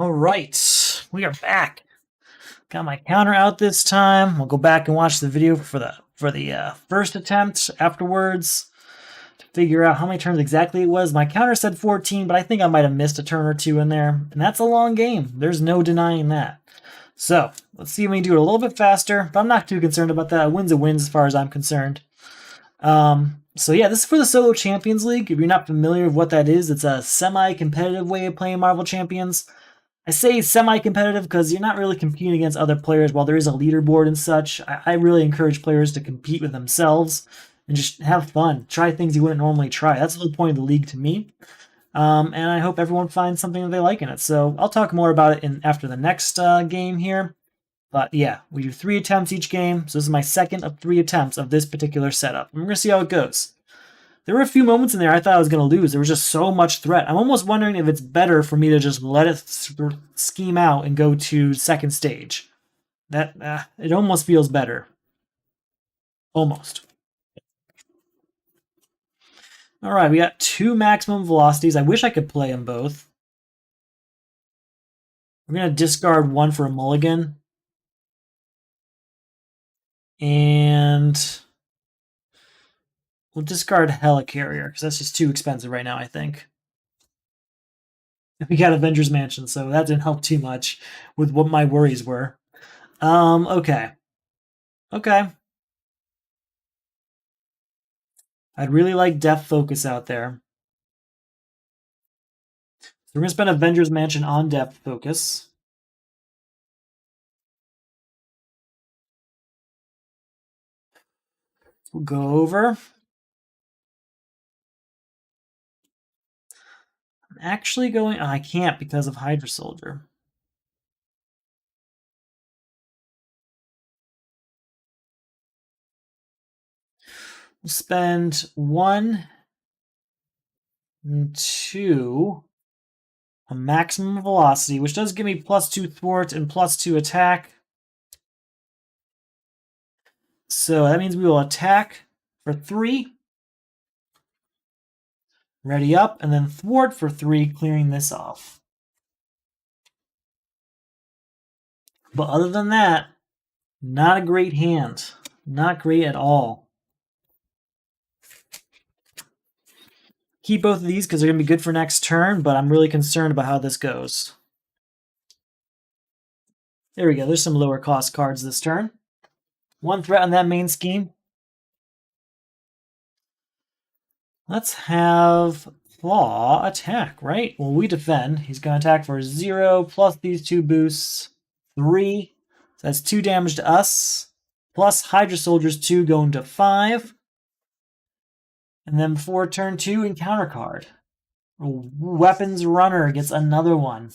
All right, we are back. Got my counter out this time. We'll go back and watch the video for the first attempt afterwards to figure out how many turns exactly it was. My counter said 14, but I think I might have missed a turn or two in there, and that's a long game. There's no denying that. So let's see if we can do it a little bit faster, but I'm not too concerned about that. A win's a win as far as I'm concerned. So yeah, this is for the Solo Champions League. If you're not familiar with what that is, it's a semi-competitive way of playing Marvel Champions. I say semi-competitive because you're not really competing against other players. While there is a leaderboard and such, I really encourage players to compete with themselves and just have fun. Try things you wouldn't normally try. That's the whole point of the league to me. And I hope everyone finds something that they like in it. So I'll talk more about it after the next game here. But yeah, we do 3 attempts each game. So this is my second of 3 attempts of this particular setup. And we're going to see how it goes. There were a few moments in there I thought I was going to lose. There was just so much threat. I'm almost wondering if it's better for me to just let it scheme out and go to second stage. That it almost feels better. Almost. All right, we got 2 maximum velocities. I wish I could play them both. We're going to discard 1 for a mulligan. And we'll discard Helicarrier, because that's just too expensive right now, I think. We got Avengers Mansion, so that didn't help too much with what my worries were. Okay. Okay. I'd really like Depth Focus out there. So we're going to spend Avengers Mansion on Depth Focus. We'll go over. I'm actually going... Oh, I can't because of Hydra Soldier. We'll spend 1 and 2 a maximum velocity, which does give me +2 thwart and +2 attack. So that means we will attack for 3. Ready up, and then thwart for 3, clearing this off. But other than that, not a great hand. Not great at all. Keep both of these because they're going to be good for next turn, but I'm really concerned about how this goes. There we go. There's some lower cost cards this turn. 1 threat on that main scheme. Let's have Klaw attack, right? Well, we defend. He's going to attack for 0 plus these 2 boosts. 3. So that's 2 damage to us. Plus Hydra Soldiers 2 going to 5. And then before turn 2, encounter card. Weapons Runner gets another one.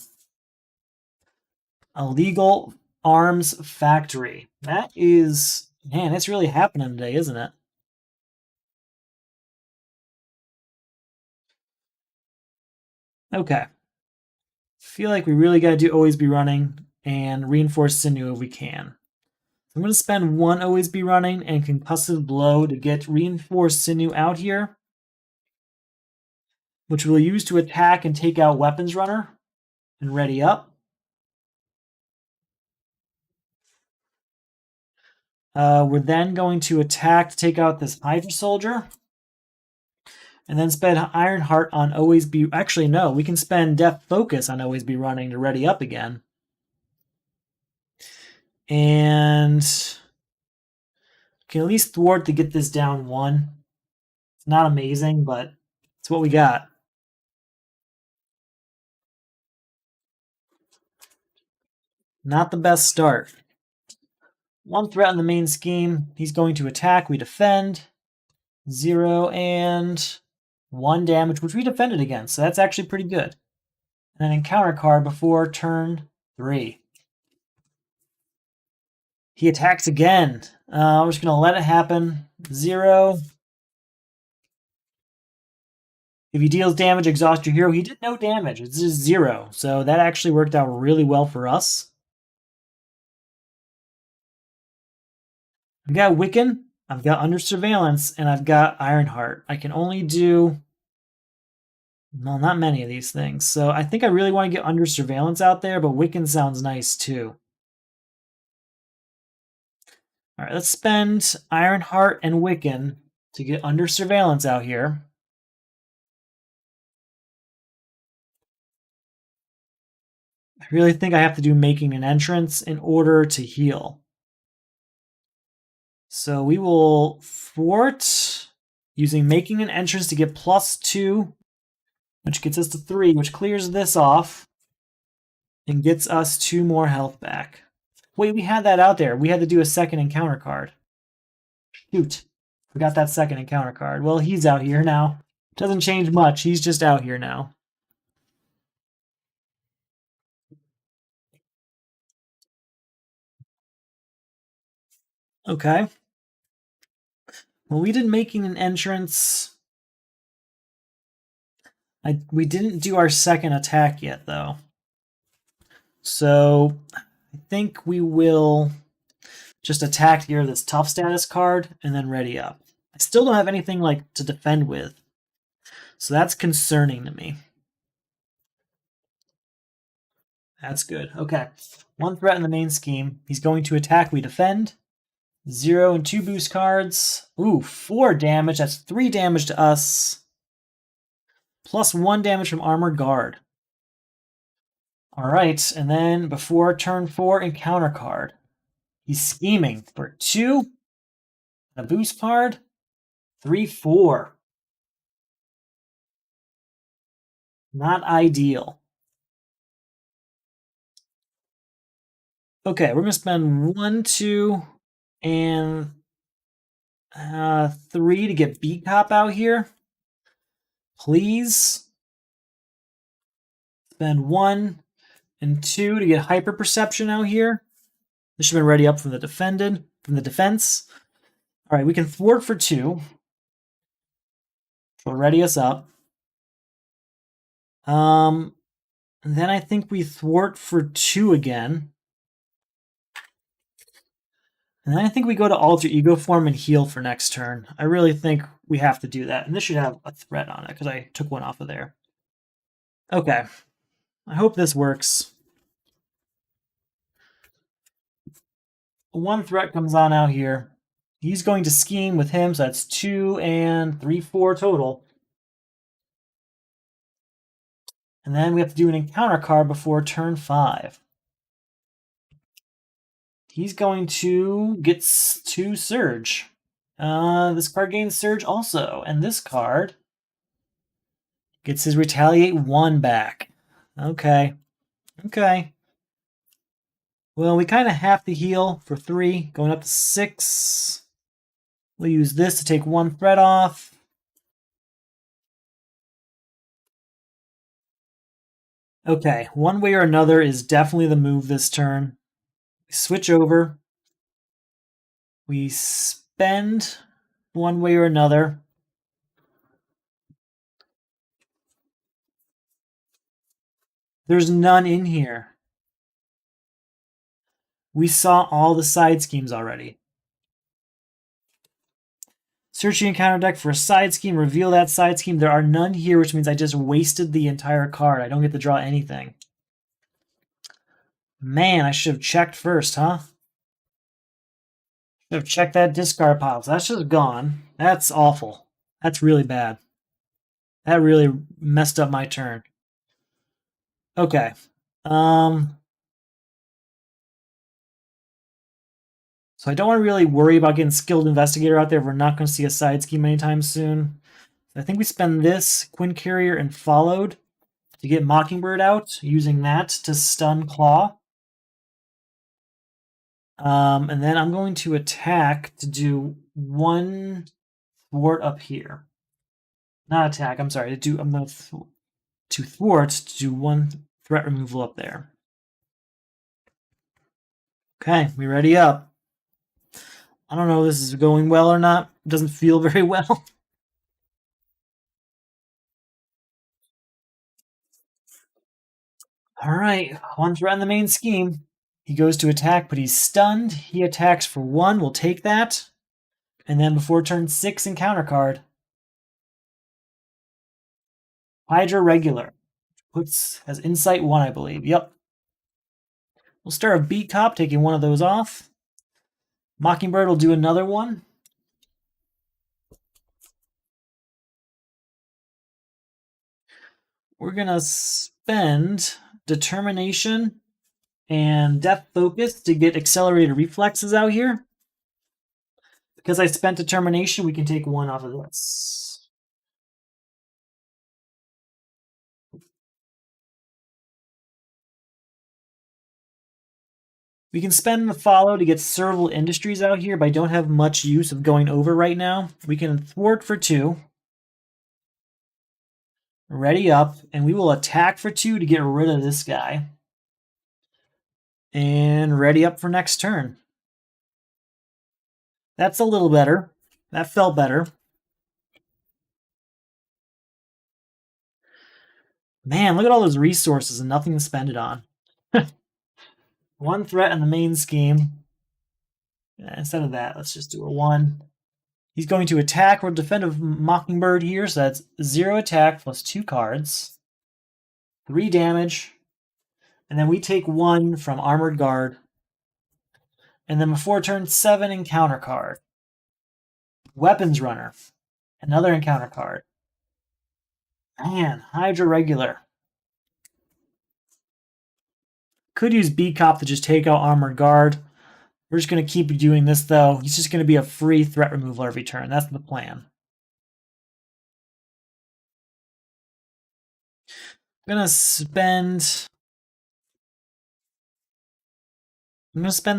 Illegal Arms Factory. That is... Man, it's really happening today, isn't it? Okay. Feel like we really got to do Always Be Running and Reinforce Sinew if we can. I'm going to spend 1 Always Be Running and Concussive Blow to get Reinforced Sinew out here, which we'll use to attack and take out Weapons Runner and ready up. We're then going to attack to take out this Hydra Soldier. And then spend Ironheart on Always Be... Actually, no. We can spend Depth Focus on Always Be Running to ready up again. And... can at least thwart to get this down 1. It's not amazing, but it's what we got. Not the best start. 1 threat on the main scheme. He's going to attack. We defend. 0 and 1 damage, which we defended against. So that's actually pretty good. And then encounter card before turn 3. He attacks again. We're just going to let it happen. 0. If he deals damage, exhaust your hero. He did no damage. It's just 0. So that actually worked out really well for us. I've got Wiccan, I've got Under Surveillance, and I've got Ironheart. I can only do Well, not many of these things. So I think I really want to get under surveillance out there, but Wiccan sounds nice too. All right, let's spend Ironheart and Wiccan to get under surveillance out here. I really think I have to do making an entrance in order to heal. So we will thwart using making an entrance to get +2, which gets us to 3, which clears this off and gets us 2 more health back. Wait, we had that out there. We had to do a second encounter card. Shoot. Forgot that second encounter card. Well, he's out here now. Doesn't change much. He's just out here now. Okay. Well, we did making an entrance. We didn't do our second attack yet, though. So I think we will just attack here this tough status card and then ready up. I still don't have anything like to defend with. So that's concerning to me. That's good. Okay. 1 threat in the main scheme. He's going to attack, we defend. 0 and 2 boost cards. Ooh, 4 damage. That's 3 damage to us. +1 damage from Armor Guard. Alright, and then before turn 4, encounter card. He's scheming for 2. A boost card. 3, 4. Not ideal. Okay, we're going to spend 1, 2, and 3 to get Beat Cop out here. Please. Spend 1 and 2 to get Hyper Perception out here. This should have been ready up from the defense. All right, we can thwart for 2. Which will ready us up. And then I think we thwart for 2 again. And then I think we go to Alter Ego form and heal for next turn. I really think we have to do that. And this should have a threat on it, because I took 1 off of there. Okay. I hope this works. 1 threat comes on out here. He's going to scheme with him, so that's 2 and 3, 4 total. And then we have to do an encounter card before turn 5. He's going to get 2 Surge. This card gains Surge also. And this card gets his Retaliate 1 back. Okay. Okay. Well, we kind of have to heal for 3, going up to 6. We'll use this to take 1 threat off. Okay, one way or another is definitely the move this turn. We switch over. We spend one way or another. There's none in here. We saw all the side schemes already. Search the encounter deck for a side scheme, reveal that side scheme. There are none here, which means I just wasted the entire card. I don't get to draw anything. Man, I should have checked first, huh? Should have checked that discard pile. So that's just gone. That's awful. That's really bad. That really messed up my turn. Okay. So I don't want to really worry about getting Skilled Investigator out there. We're not going to see a side scheme anytime soon. I think we spend this, Quinn Carrier, and Followed to get Mockingbird out, using that to stun Klaw. And then I'm going to attack to do 1 thwart up here. Not attack, I'm sorry. I'm going to thwart to do 1 threat removal up there. Okay, we ready up. I don't know if this is going well or not. It doesn't feel very well. Alright, 1 threat in the main scheme. He goes to attack, but he's stunned. He attacks for 1. We'll take that. And then before turn 6, encounter card. Hydra regular. Has Insight 1, I believe. Yep. We'll start a Beat Cop, taking one of those off. Mockingbird will do another one. We're going to spend Determination and Death Focus to get Accelerated Reflexes out here. Because I spent Determination, we can take one off of this. We can spend the Follow to get Serval Industries out here, but I don't have much use of going over right now. We can Thwart for 2. Ready up, and we will attack for 2 to get rid of this guy. And ready up for next turn. That's a little better. That felt better. Man, look at all those resources and nothing to spend it on. One threat in the main scheme. Instead of that, let's just do a 1. He's going to attack or defend a Mockingbird here, so that's 0 attack plus 2 cards. 3 damage. And then we take 1 from Armored Guard. And then before turn 7, encounter card. Weapons Runner. Another encounter card. Man, Hydra regular. Could use B-Cop to just take out Armored Guard. We're just going to keep doing this, though. He's just going to be a free threat removal every turn. That's the plan. I'm going to spend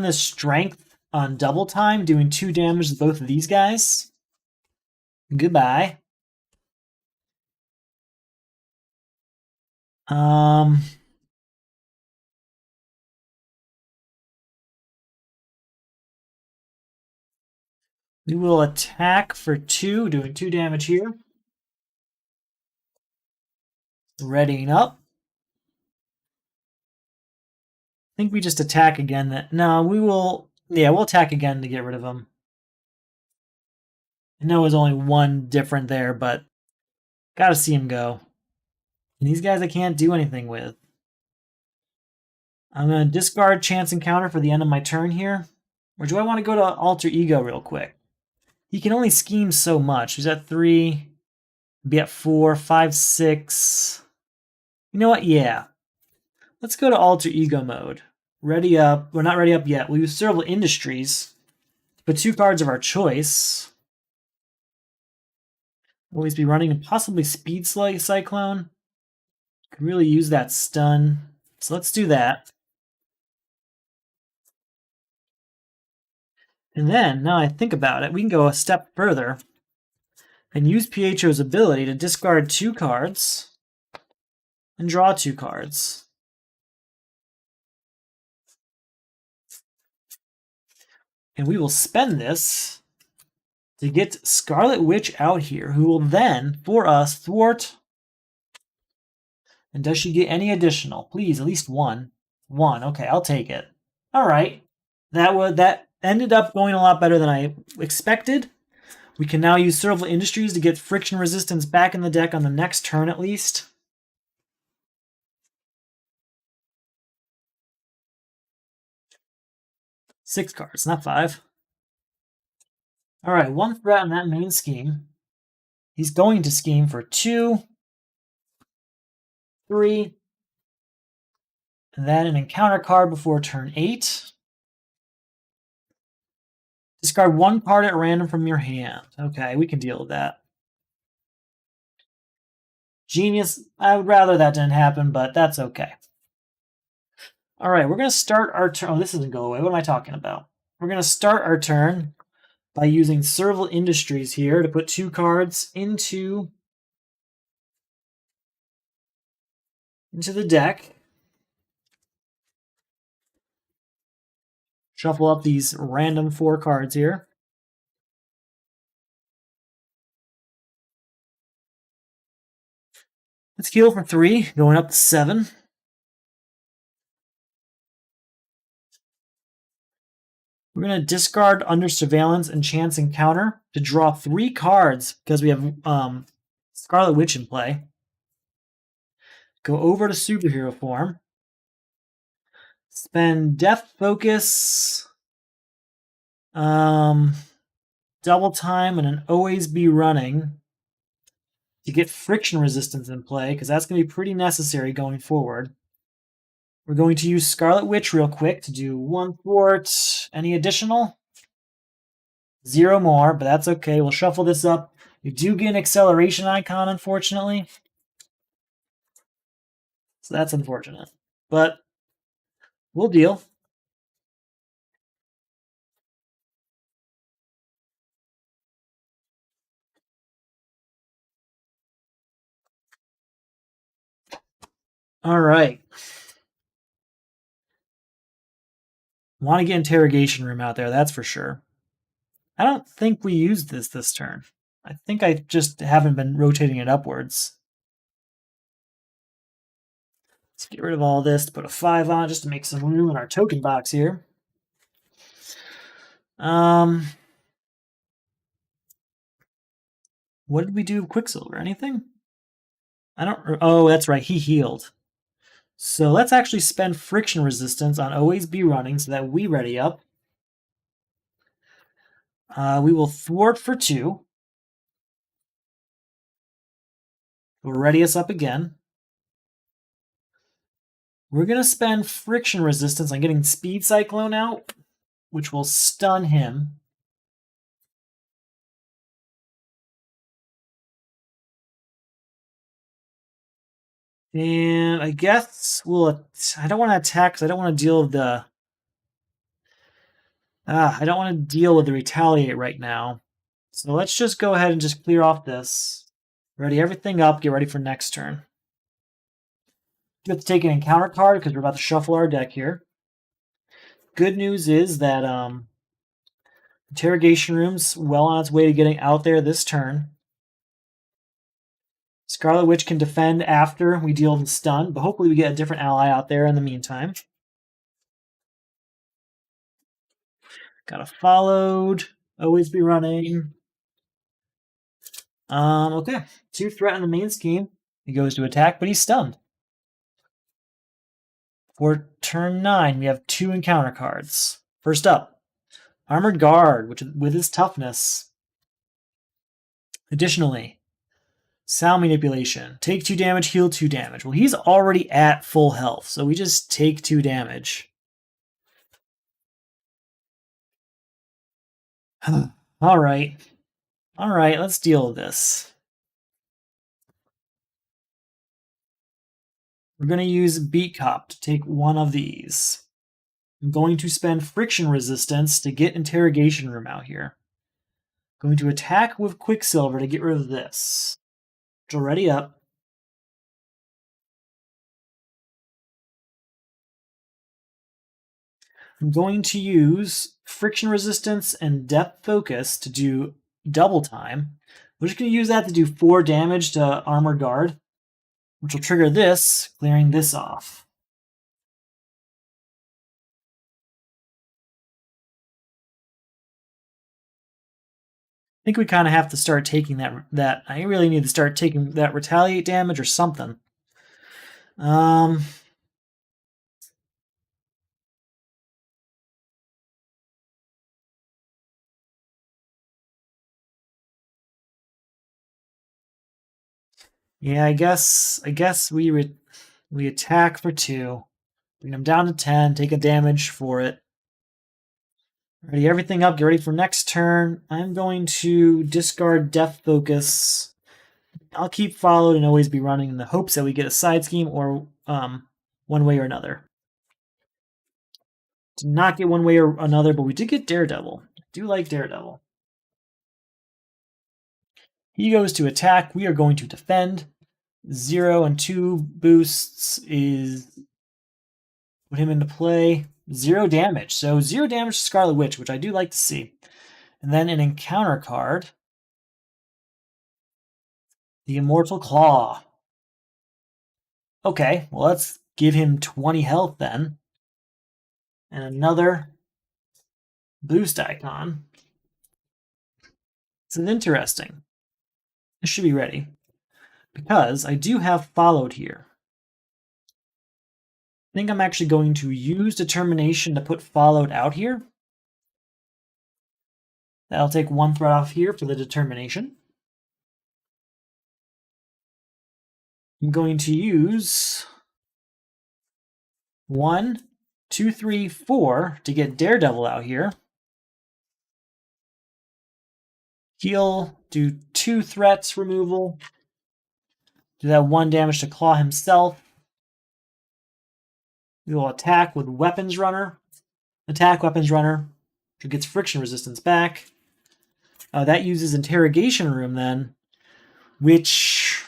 this strength on double time, doing 2 damage to both of these guys. Goodbye. We will attack for 2, doing 2 damage here. Readying up. I think we just attack again. No, we will... Yeah, we'll attack again to get rid of him. I know there's only 1 different there, but gotta see him go. And these guys I can't do anything with. I'm going to discard Chance Encounter for the end of my turn here. Or do I want to go to Alter Ego real quick? He can only scheme so much. He's at 3, be at 4, 5, 6. You know what? Yeah. Let's go to Alter Ego mode. Ready up. We're not ready up yet. We'll use Serval Industries. Put 2 cards of our choice. Always be running and possibly Speed Cyclone. Could really use that stun. So let's do that. And then, now I think about it, we can go a step further and use Pietro's ability to discard 2 cards and draw 2 cards. And we will spend this to get Scarlet Witch out here, who will then, for us, thwart. And does she get any additional? Please, at least 1. 1. Okay, I'll take it. All right. That ended up going a lot better than I expected. We can now use Serval Industries to get friction resistance back in the deck on the next turn at least. Six cards, not 5. All right, 1 threat in that main scheme. He's going to scheme for 2, 3, and then an encounter card before turn 8. Discard 1 card at random from your hand. Okay, we can deal with that. Genius. I would rather that didn't happen, but that's okay. All right, we're going to start our turn. Oh, this doesn't go away. What am I talking about? We're going to start our turn by using Serval Industries here to put 2 cards into the deck. Shuffle up these random 4 cards here. Let's heal for 3, going up to 7. We're going to discard Under Surveillance and Chance Encounter to draw 3 cards because we have Scarlet Witch in play. Go over to superhero form. Spend Death Focus, double time, and an always be running to get friction resistance in play, because that's going to be pretty necessary going forward. We're going to use Scarlet Witch real quick to do 1 thwart. Any additional? 0 more, but that's okay. We'll shuffle this up. You do get an acceleration icon, unfortunately. So that's unfortunate. But we'll deal. All right. Want to get interrogation room out there, that's for sure. I don't think we used this turn. I think I just haven't been rotating it upwards. Let's get rid of all this to put a 5 on just to make some room in our token box here. What did we do with Quicksilver? Anything? I don't... Oh, that's right. He healed. So let's actually spend friction resistance on always be running so that we ready up. We will thwart for 2. We'll ready us up again. We're going to spend friction resistance on getting Speed Cyclone out, which will stun him. And I guess we'll... I don't want to attack because I don't want to deal with the... I don't want to deal with the retaliate right now. So let's just go ahead and just clear off this. Ready everything up, get ready for next turn. You have to take an encounter card because we're about to shuffle our deck here. Good news is that Interrogation Room's well on its way to getting out there this turn. Scarlet Witch can defend after we deal the stun, but hopefully we get a different ally out there in the meantime. Got a followed. Always be running. Okay. 2 threat in the main scheme. He goes to attack, but he's stunned. For turn 9, we have 2 encounter cards. First up, Armored Guard, which with his toughness. Additionally, Sound Manipulation. Take 2 damage, heal 2 damage. Well, he's already at full health, so we just take 2 damage. Alright. Alright, let's deal with this. We're going to use Beat Cop to take one of these. I'm going to spend friction resistance to get Interrogation Room out here. Going to attack with Quicksilver to get rid of this. Which will ready up. I'm going to use friction resistance and depth focus to do double time. We're just going to use that to do 4 damage to Armor Guard, which will trigger this, clearing this off. I think we kind of have to start taking that. I really need to start taking that retaliate damage or something. Yeah, I guess we attack for 2, bring them down to 10, take a damage for it. Ready everything up, get ready for next turn. I'm going to discard Death Focus. I'll keep followed and always be running in the hopes that we get a side scheme or one way or another. Did not get one way or another, but we did get Daredevil. I do like Daredevil. He goes to attack. We are going to defend. 0 and 2 boosts is put him into play. 0 damage. So 0 damage to Scarlet Witch, which I do like to see. And then an encounter card. The Immortal Klaw. Okay, well, let's give him 20 health then. And another boost icon. This is interesting. This should be ready. Because I do have followed here. think I'm actually going to use Determination to put Followed out here. That'll take one threat off here for the Determination. I'm going to use 1, 2, 3, 4 to get Daredevil out here. Heal, do 2 threats removal. Do that 1 damage to Klaw himself. We will attack with Weapons Runner. Attack Weapons Runner, which gets friction resistance back. That uses Interrogation Room then, which,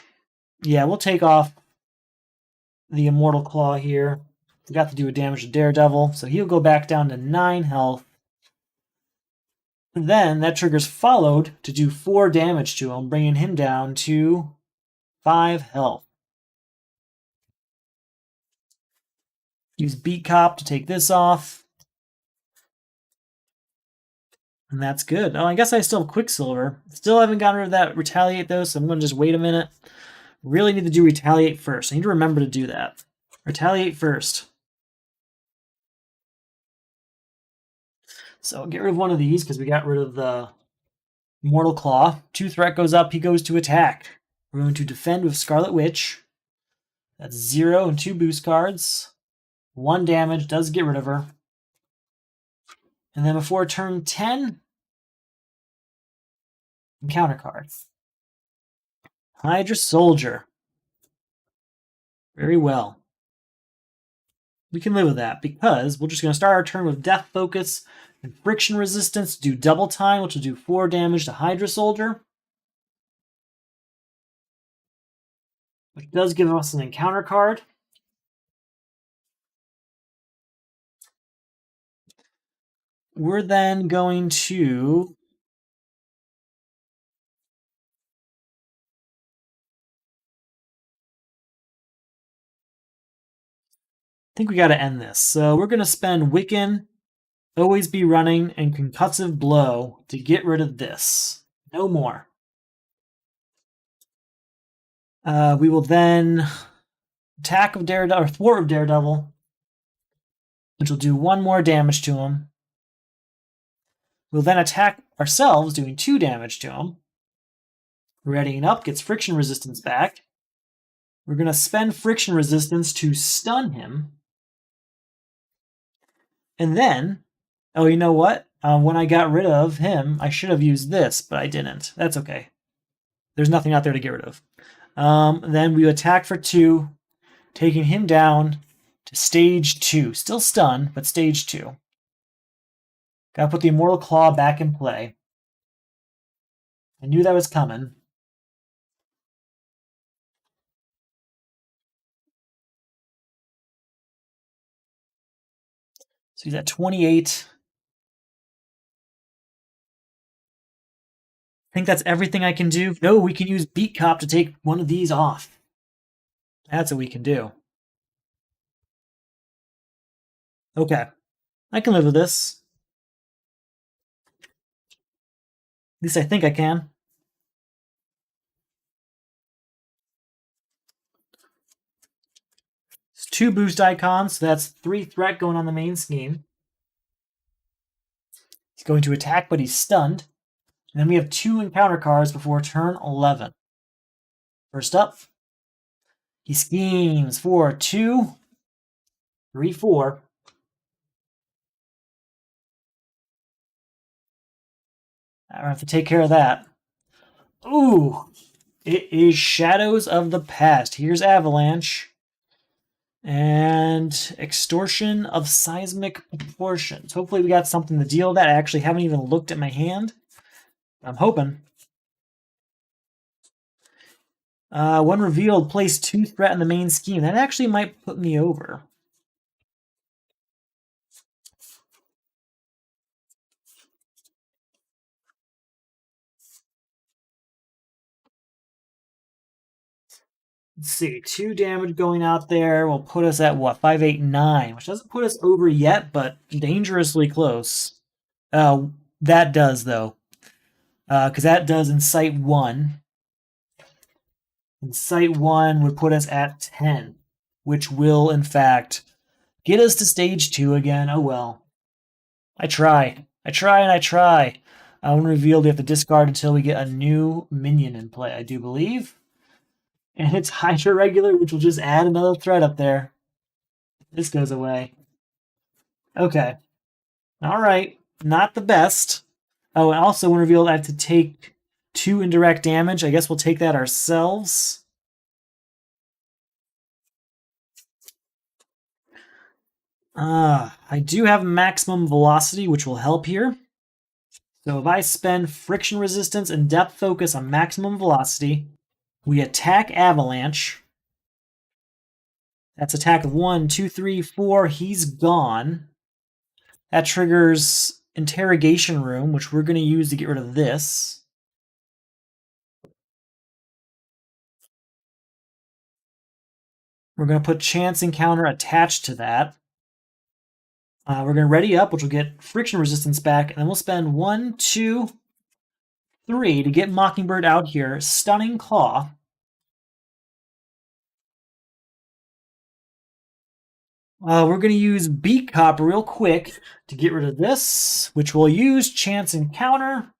yeah, we'll take off the Immortal Claw here. Forgot to do a damage to Daredevil, so he'll go back down to 9 health. And then that triggers Followed to do 4 damage to him, bringing him down to 5 health. Use Beat Cop to take this off. And that's good. Oh, I guess I still have Quicksilver. Still haven't gotten rid of that Retaliate, though, so I'm going to just wait a minute. Really need to do Retaliate first. I need to remember to do that. Retaliate first. So get rid of one of these, because we got rid of the Mortal Claw. 2 threat goes up, he goes to attack. We're going to defend with Scarlet Witch. That's 0 and 2 boost cards. 1 damage, does get rid of her. And then before turn 10, encounter card. Hydra Soldier. Very well. We can live with that because we're just going to start our turn with Death Focus and Friction Resistance, do double time, which will do 4 damage to Hydra Soldier. Which does give us an encounter card. We're then going to I think we got to end this. So we're going to spend Wiccan, Always Be Running, and Concussive Blow to get rid of this. No more. We will then attack of Daredevil, or thwart of Daredevil, which will do 1 more damage to him. We'll then attack ourselves, doing 2 damage to him. Readying up, gets friction resistance back. We're going to spend friction resistance to stun him. And then, oh, you know what? When I got rid of him, I should have used this, but I didn't. That's okay. There's nothing out there to get rid of. Then we attack for 2, taking him down to stage 2. Still stunned, but stage 2. Gotta put the Immortal Claw back in play. I knew that was coming. So he's at 28. I think that's everything I can do. No, we can use Beat Cop to take one of these off. That's what we can do. Okay. I can live with this. At least I think I can. It's 2 boost icons, so that's 3 threat going on the main scheme. He's going to attack, but he's stunned. And then we have 2 encounter cards before turn 11. First up, he schemes for 2, 3, 4. I have to take care of that. Ooh, it is Shadows of the Past. Here's Avalanche. And Extortion of Seismic Proportions. Hopefully we got something to deal with that. I actually haven't even looked at my hand. I'm hoping. When revealed, place 2 threat in the main scheme. That actually might put me over. Let's see, 2 damage going out there will put us at what, 5, 8, 9, which doesn't put us over yet, but dangerously close. That does, though. Because that does Incite 1. Incite 1 would put us at 10, which will, in fact, Get us to stage 2 again. Oh well. I try. I try and I try. When revealed, we have to discard until we get a new minion in play, I do believe. And it's Hydra regular, which will just add another threat up there. This goes away. Okay. Alright. Not the best. Oh, and also when revealed, I have to take 2 indirect damage. I guess we'll take that ourselves. I do have maximum velocity, which will help here. So if I spend friction resistance and depth focus on maximum velocity, we attack Avalanche. That's attack of 1, 2, 3, 4. He's gone. That triggers Interrogation Room, which we're going to use to get rid of this. We're going to put Chance Encounter attached to that. We're going to ready up, which will get friction resistance back, and then we'll spend 1, 2, 3 to get Mockingbird out here. Stunning Claw. We're going to use Beat Cop real quick to get rid of this, which we'll use Chance Encounter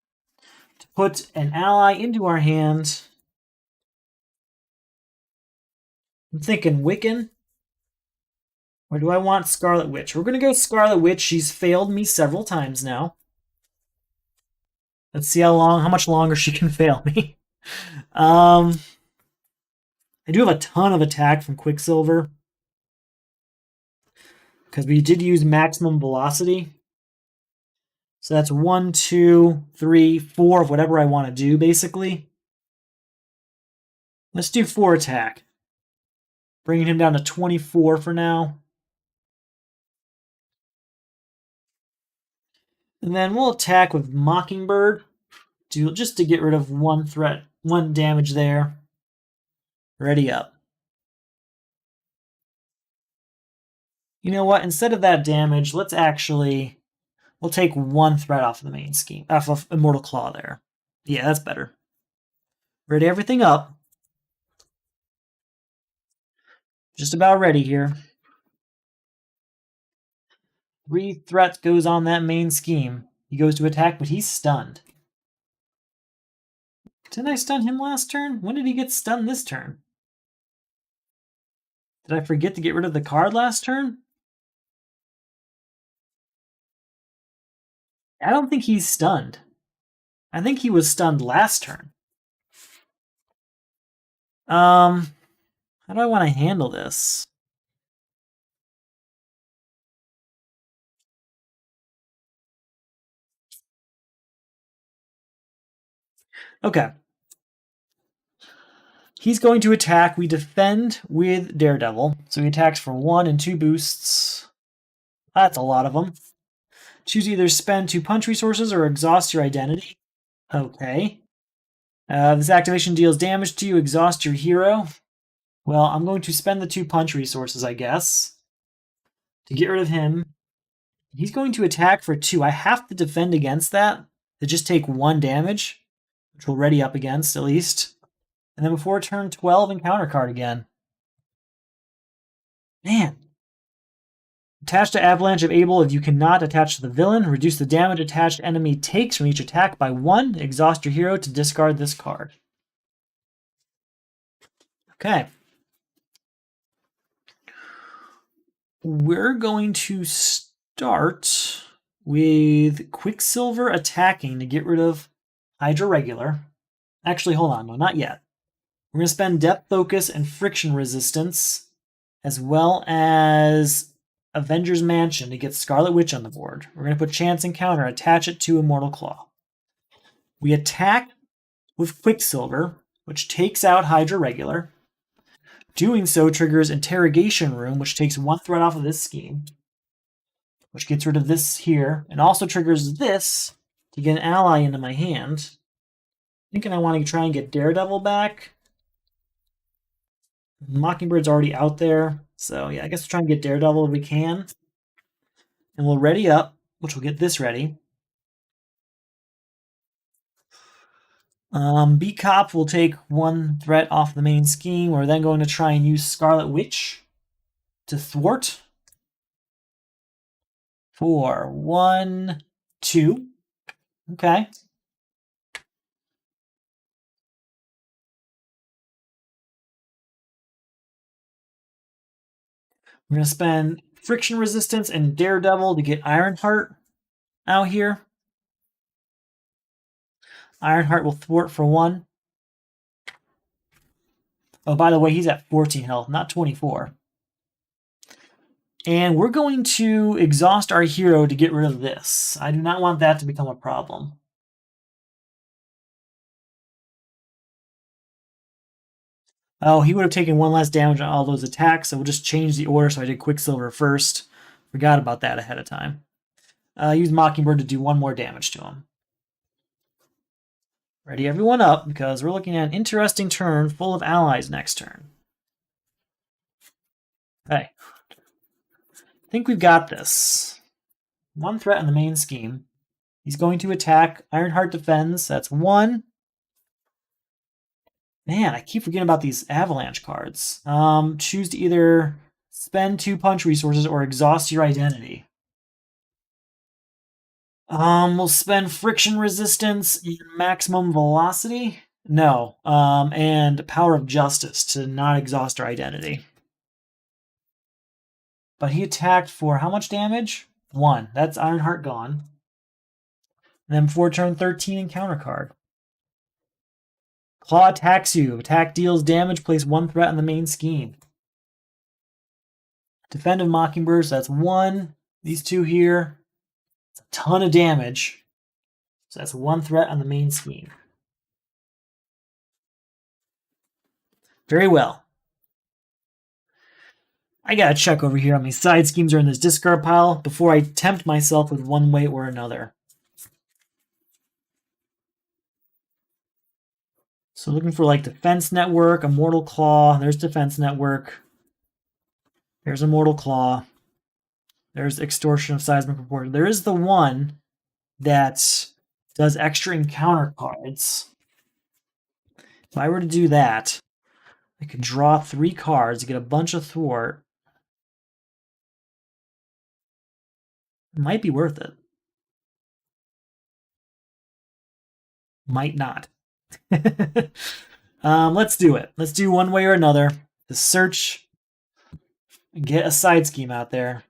to put an ally into our hand. I'm thinking Wiccan. Or do I want Scarlet Witch? We're going to go Scarlet Witch. She's failed me several times now. Let's see how much longer she can fail me. I do have a ton of attack from Quicksilver, because we did use maximum velocity. So that's 1, 2, 3, 4 of whatever I want to do, basically. Let's do 4 attack. Bringing him down to 24 for now. And then we'll attack with Mockingbird just to get rid of 1 threat, 1 damage there. Ready up. You know what? Instead of that damage, we'll take 1 threat off of the main scheme, off of Immortal Claw there. Yeah, that's better. Ready everything up. Just about ready here. 3 threats goes on that main scheme. He goes to attack, but he's stunned. Didn't I stun him last turn? When did he get stunned this turn? Did I forget to get rid of the card last turn? I don't think he's stunned. I think he was stunned last turn. How do I want to handle this? Okay. He's going to attack. We defend with Daredevil. So he attacks for 1 and 2 boosts. That's a lot of them. Choose either spend 2 punch resources or exhaust your identity. Okay. This activation deals damage to you. Exhaust your hero. Well, I'm going to spend the 2 punch resources, I guess, to get rid of him. He's going to attack for 2. I have to defend against that to just take 1 damage, which we'll ready up against at least. And then before turn 12, encounter card again. Man. Attach to Avalanche if able. If you cannot, attach to the villain. Reduce the damage attached enemy takes from each attack by 1. Exhaust your hero to discard this card. Okay. We're going to start with Quicksilver attacking to get rid of Hydra regular. Actually, hold on. No, not yet. We're going to spend depth focus and friction resistance, as well as Avengers Mansion to get Scarlet Witch on the board. We're going to put Chance Encounter, attach it to Immortal Claw. We attack with Quicksilver, which takes out Hydra regular. Doing so triggers Interrogation Room, which takes 1 threat off of this scheme, which gets rid of this here, and also triggers this to get an ally into my hand. Thinking I want to try and get Daredevil back. Mockingbird's already out there, so yeah, I guess we'll try and get Daredevil if we can. And we'll ready up, which will get this ready. B-Cop will take 1 threat off the main scheme. We're then going to try and use Scarlet Witch to thwart. 4, 1, 2. Okay. We're going to spend friction resistance and Daredevil to get Ironheart out here. Ironheart will thwart for 1. Oh, by the way, he's at 14 health, not 24. And we're going to exhaust our hero to get rid of this. I do not want that to become a problem. Oh, he would have taken 1 less damage on all those attacks, so we'll just change the order. So I did Quicksilver first. Forgot about that ahead of time. Use Mockingbird to do 1 more damage to him. Ready everyone up, because we're looking at an interesting turn full of allies next turn. Okay. I think we've got this. 1 threat in the main scheme. He's going to attack. Ironheart defends. That's 1. Man, I keep forgetting about these avalanche cards. Choose to either spend 2 punch resources or exhaust your identity. We'll spend friction resistance, maximum velocity. No. And power of justice to not exhaust our identity. But he attacked for how much damage? 1. That's Ironheart gone. And then before turn 13 encounter card. Klaw attacks you. Attack deals damage. Place 1 threat in the main scheme. Defend of Mockingbird, so that's 1. These 2 here. It's a ton of damage. So that's 1 threat on the main scheme. Very well. I gotta check over here on these side schemes are in this discard pile before I tempt myself with one way or another. So looking for like Defense Network, Immortal Klaw. There's Defense Network. There's Immortal Klaw. There's Extortion of Seismic Report. There is the one that does extra encounter cards. If I were to do that, I could draw 3 cards to get a bunch of thwart. It might be worth it. Might not. Let's do it. Let's do one way or another. The search. Get a side scheme out there.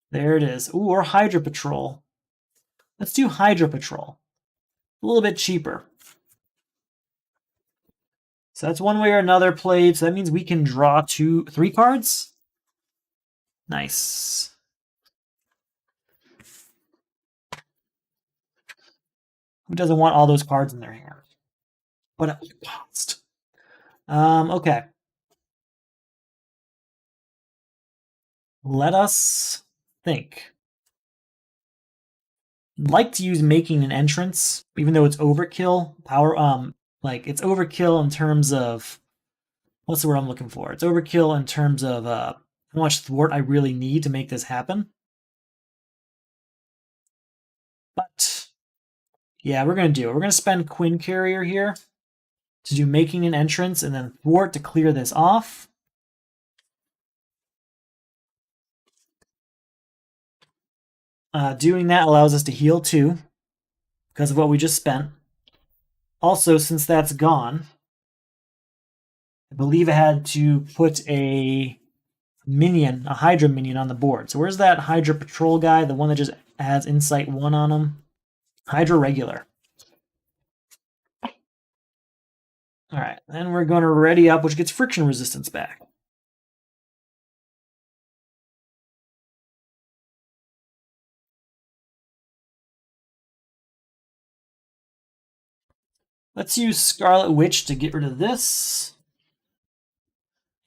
There it is. Ooh, or Hydra Patrol. Let's do Hydra Patrol. A little bit cheaper. So that's one way or another played. So that means we can draw 3 cards. Nice. Who doesn't want all those cards in their hand? But at what cost? Okay. Let us think. I'd like to use making an entrance, even though it's overkill. Like it's overkill in terms of what's the word I'm looking for? It's overkill in terms of how much thwart I really need to make this happen. But yeah, we're gonna do it. We're gonna spend Quinn Carrier here to do making an entrance and then thwart to clear this off. Doing that allows us to heal 2 because of what we just spent. Also, since that's gone, I believe I had to put a Hydra minion on the board. So where's that Hydra Patrol guy, the one that just has Insight 1 on him? Hydra Regular. Alright, then we're going to ready up, which gets friction resistance back. Let's use Scarlet Witch to get rid of this.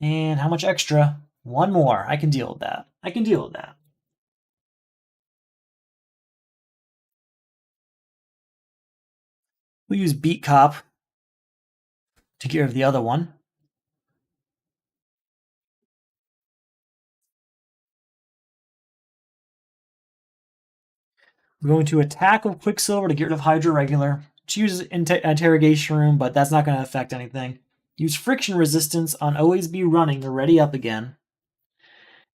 And how much extra? 1 more. I can deal with that. I can deal with that. We'll use Beat Cop to get rid of the other one. We're going to attack with Quicksilver to get rid of Hydra Regular. Choose Interrogation Room, but that's not going to affect anything. Use Friction Resistance on Always Be Running to ready up again.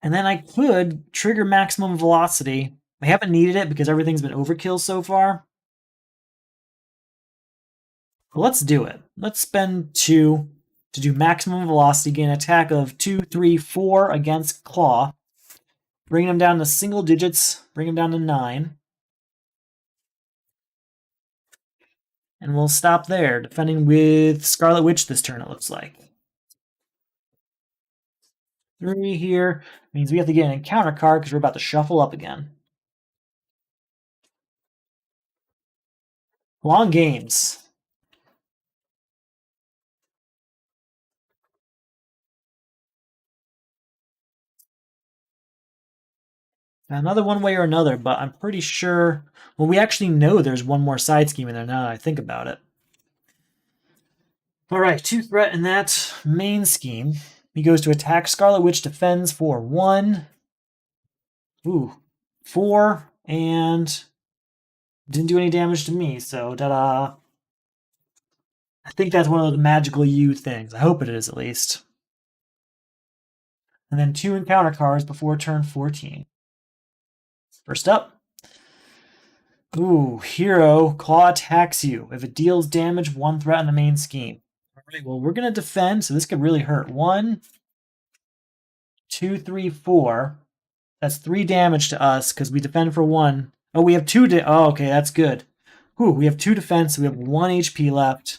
And then I could trigger maximum velocity. I haven't needed it because everything's been overkill so far. But let's do it. Let's spend 2 to do maximum velocity, gain an attack of 2, 3, 4 against Klaw. Bring him down to single digits, bring him down to 9. And we'll stop there, defending with Scarlet Witch this turn, it looks like. 3 here means we have to get an encounter card because we're about to shuffle up again. Long games. Another one way or another, but I'm pretty sure... Well, we actually know there's one more side scheme in there now that I think about it. Alright, 2 threat in that main scheme. He goes to attack Scarlet Witch, defends for 1. 4, and didn't do any damage to me, so ta-da. I think that's one of those magical U things. I hope it is, at least. And then 2 encounter cards before turn 14. First up. Hero, Claw attacks you. If it deals damage, 1 threat on the main scheme. Alright, well, we're going to defend, so this could really hurt. 1, 2, 3, 4. That's 3 damage to us, because we defend for 1. Oh, we have 2 oh, okay, that's good. We have 2 defense, so we have 1 HP left.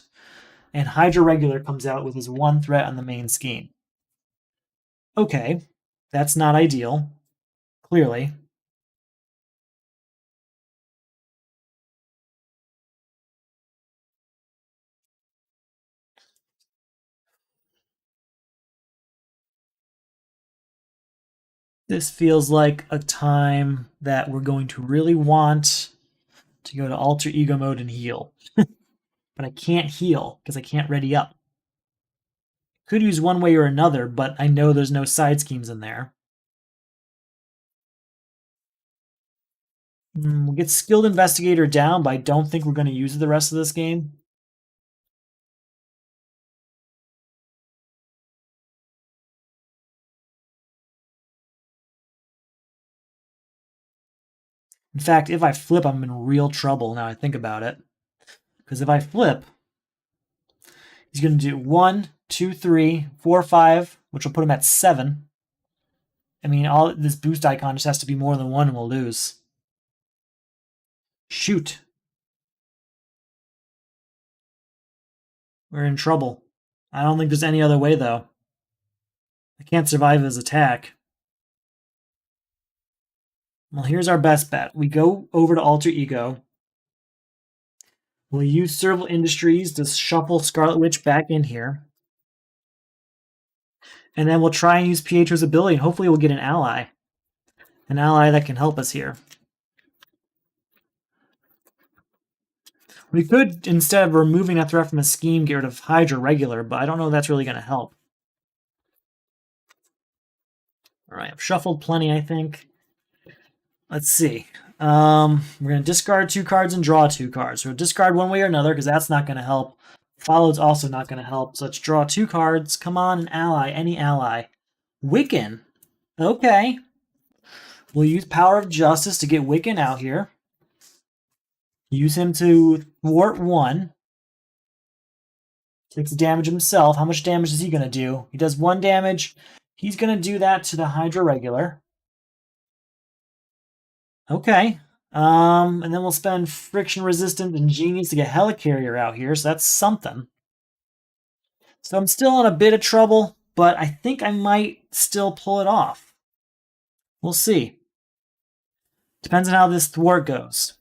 And Hydra Regular comes out with his 1 threat on the main scheme. Okay, that's not ideal, clearly. This feels like a time that we're going to really want to go to alter ego mode and heal. But I can't heal because I can't ready up. Could use one way or another, but I know there's no side schemes in there. We'll get Skilled Investigator down, but I don't think we're going to use it the rest of this game. In fact, if I flip, I'm in real trouble now I think about it. Because if I flip, he's going to do 1, 2, 3, 4, 5, which will put him at 7. I mean, all this boost icon just has to be more than 1 and we'll lose. Shoot. We're in trouble. I don't think there's any other way, though. I can't survive his attack. Well, here's our best bet. We go over to Alter Ego. We'll use Serval Industries to shuffle Scarlet Witch back in here. And then we'll try and use Pietro's ability, and hopefully we'll get an ally. An ally that can help us here. We could, instead of removing that threat from a scheme, get rid of Hydra Regular, but I don't know if that's really going to help. Alright, I've shuffled plenty, I think. Let's see. We're going to discard 2 cards and draw 2 cards. So we'll discard one way or another, because that's not going to help. Followed's also not going to help. So let's draw 2 cards. Come on, an ally. Any ally. Wiccan. Okay. We'll use Power of Justice to get Wiccan out here. Use him to thwart 1. Takes damage himself. How much damage is he going to do? He does 1 damage. He's going to do that to the Hydra Regular. Okay. And then we'll spend Friction Resistant and Genius to get Helicarrier out here, so that's something. So I'm still in a bit of trouble, but I think I might still pull it off. We'll see. Depends on how this thwart goes.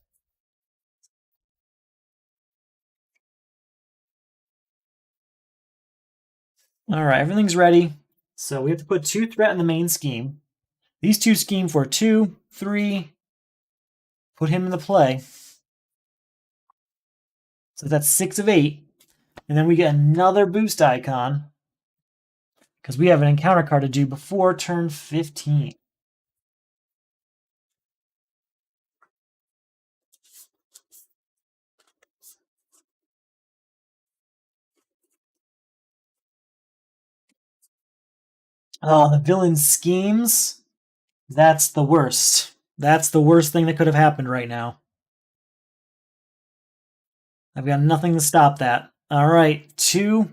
Alright, everything's ready. So we have to put 2 threat in the main scheme. These 2 scheme for 2, 3. Put him in the play. So that's 6 of 8. And then we get another boost icon. Because we have an encounter card to do before turn 15. Oh, the villain schemes. That's the worst. That's the worst thing that could have happened right now. I've got nothing to stop that. All right, 2,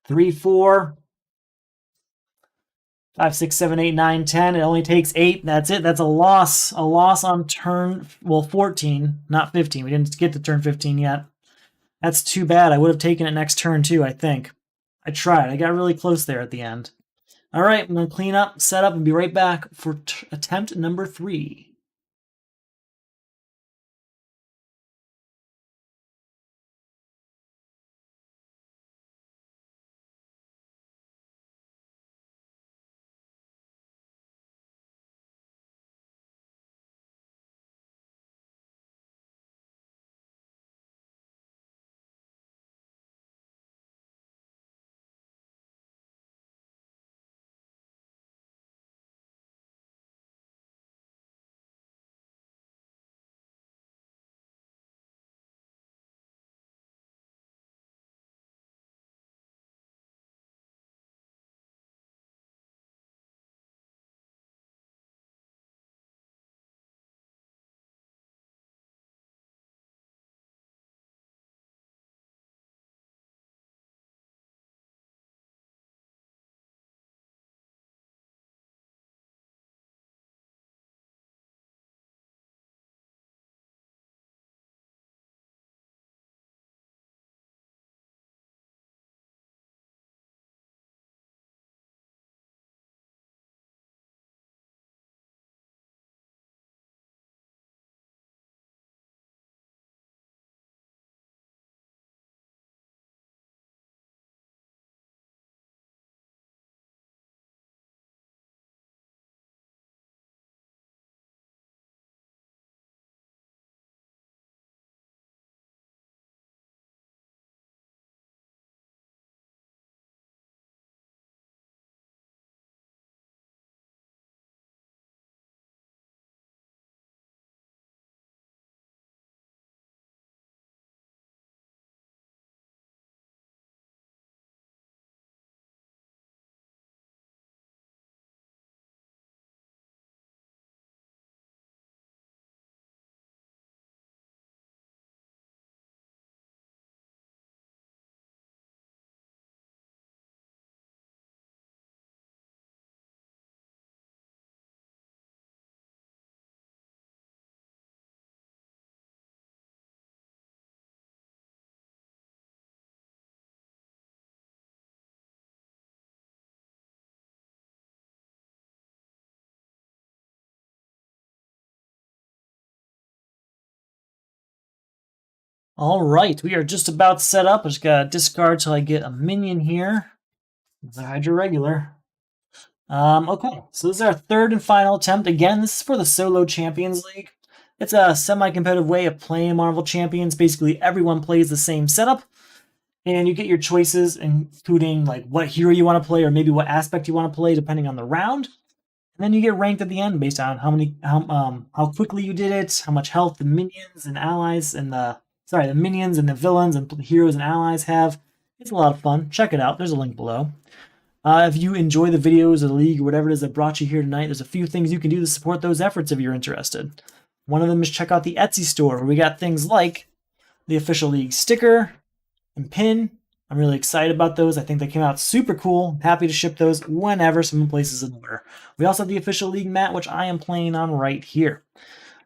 3, 4, 5, 6, 7, 8, 9, 10. It only takes 8. That's it. That's a loss. A loss on turn, well, 14, not 15. We didn't get to turn 15 yet. That's too bad. I would have taken it next turn, too, I think. I tried. I got really close there at the end. All right, I'm going to clean up, set up, and be right back for attempt number 3. All right, we are just about set up. I just got to discard till I get a minion here. The Hydra regular. Okay, so this is our third and final attempt. Again, this is for the Solo Champions League. It's a semi-competitive way of playing Marvel Champions. Basically, everyone plays the same setup, and you get your choices, including like what hero you want to play or maybe what aspect you want to play, depending on the round. And then you get ranked at the end based on how quickly you did it, how much health the minions and allies and the minions and the villains and heroes and allies have. It's a lot of fun. Check it out. There's a link below. If you enjoy the videos of the league or whatever it is that brought you here tonight, there's a few things you can do to support those efforts if you're interested. One of them is check out the Etsy store where we got things like the official league sticker and pin. I'm really excited about those. I think they came out super cool. Happy to ship those whenever someone places an order. We also have the official league mat, which I am playing on right here.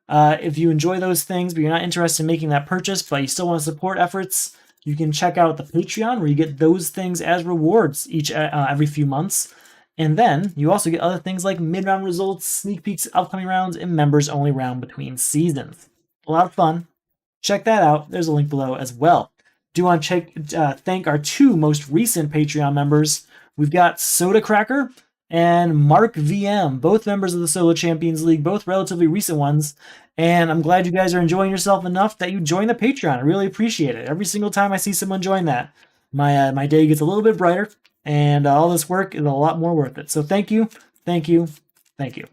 If you enjoy those things, but you're not interested in making that purchase, but you still want to support efforts, you can check out the Patreon where you get those things as rewards every few months. And then you also get other things like mid-round results, sneak peeks, upcoming rounds, and members-only round between seasons. A lot of fun. Check that out. There's a link below as well. Do want to thank our 2 most recent Patreon members. We've got Soda Cracker and Mark VM, both members of the Solo Champions League, both relatively recent ones. And I'm glad you guys are enjoying yourself enough that you join the Patreon. I really appreciate it. Every single time I see someone join that, my day gets a little bit brighter, and all this work is a lot more worth it. So thank you, thank you, thank you.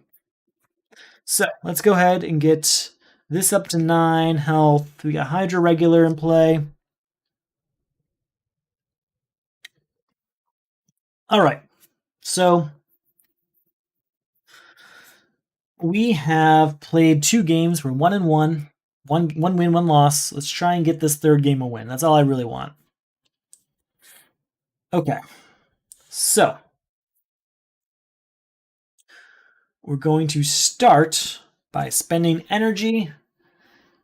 So let's go ahead and get this up to 9 health. We got Hydra regular in play. All right, so We have played 2 games. We're 1-1. One win, 1 loss. Let's try and get this third game a win. That's all I really want. Okay. So, we're going to start by spending energy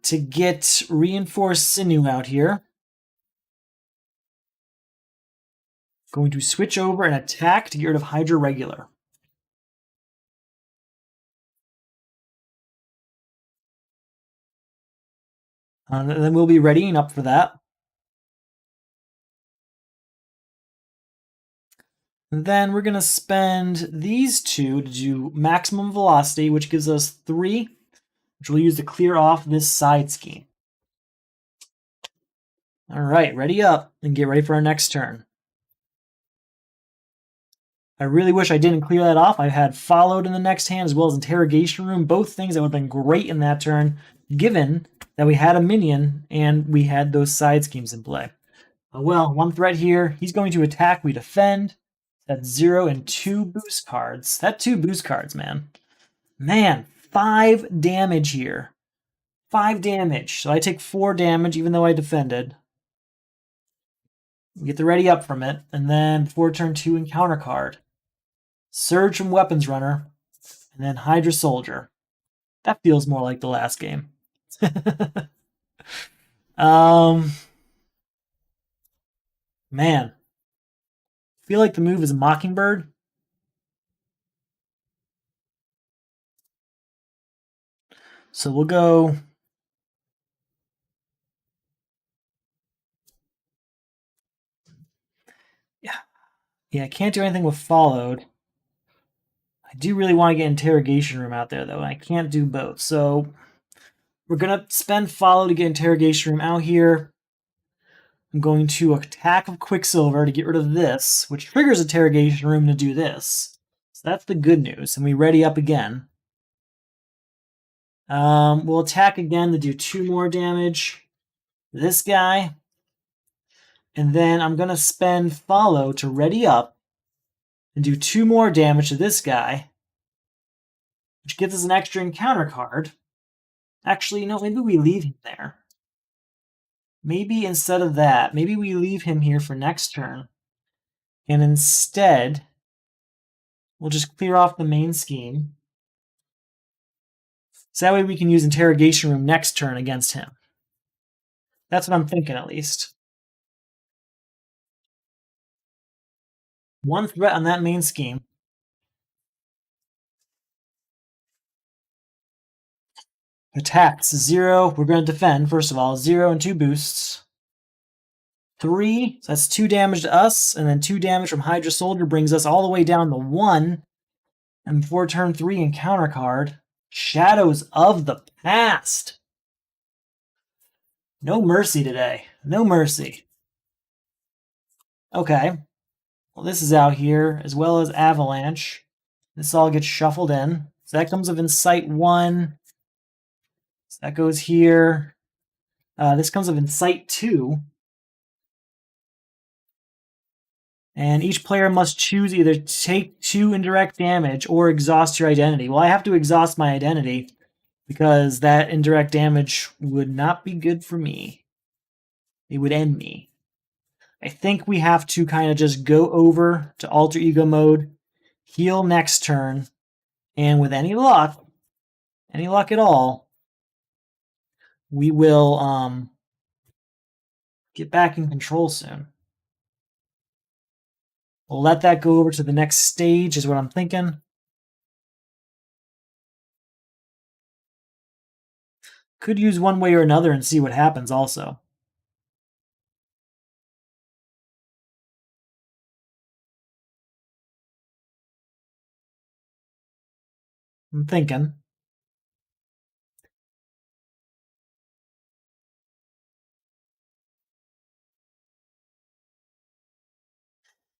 to get reinforced sinew out here. Going to switch over and attack to get rid of Hydra regular. And then we'll be readying up for that. And then we're going to spend these 2 to do maximum velocity, which gives us 3, which we'll use to clear off this side scheme. All right, ready up and get ready for our next turn. I really wish I didn't clear that off. I had followed in the next hand as well as interrogation room, both things that would have been great in that turn, given that we had a minion and we had those side schemes in play. Well, 1 threat here. He's going to attack, we defend. That's 0 and 2 boost cards. That 2 boost cards, man. Man, 5 damage here. 5 damage. So I take 4 damage even though I defended. We get the ready up from it, and then before turn 2 encounter card. Surge from Weapons Runner, and then Hydra Soldier. That feels more like the last game. Man. I feel like the move is Mockingbird. So we'll go... Yeah, I can't do anything with followed. I do really want to get interrogation room out there, though, and I can't do both. So we're going to spend follow to get interrogation room out here. I'm going to attack with Quicksilver to get rid of this, which triggers interrogation room to do this. So that's the good news, and we ready up again. We'll attack again to do 2 more damage. This guy. And then I'm going to spend follow to ready up and do 2 more damage to this guy, which gives us an extra encounter card. Actually, no, maybe we leave him there. Maybe instead of that, maybe we leave him here for next turn. And instead, we'll just clear off the main scheme. So that way we can use interrogation room next turn against him. That's what I'm thinking, at least. 1 threat on that main scheme. Attacks 0. We're going to defend, first of all. 0 and 2 boosts. 3. So that's 2 damage to us, and then 2 damage from Hydra Soldier brings us all the way down to 1. And before turn 3, encounter card. Shadows of the Past. No mercy today. No mercy. Okay. Well, this is out here, as well as Avalanche. This all gets shuffled in. So that comes of Incite 1. So that goes here. This comes of Incite 2. And each player must choose either take 2 indirect damage or exhaust your identity. Well, I have to exhaust my identity because that indirect damage would not be good for me. It would end me. I think we have to kind of just go over to alter ego mode, heal next turn, and with any luck at all, we will get back in control soon. We'll let that go over to the next stage is what I'm thinking. Could use one way or another and see what happens also. I'm thinking.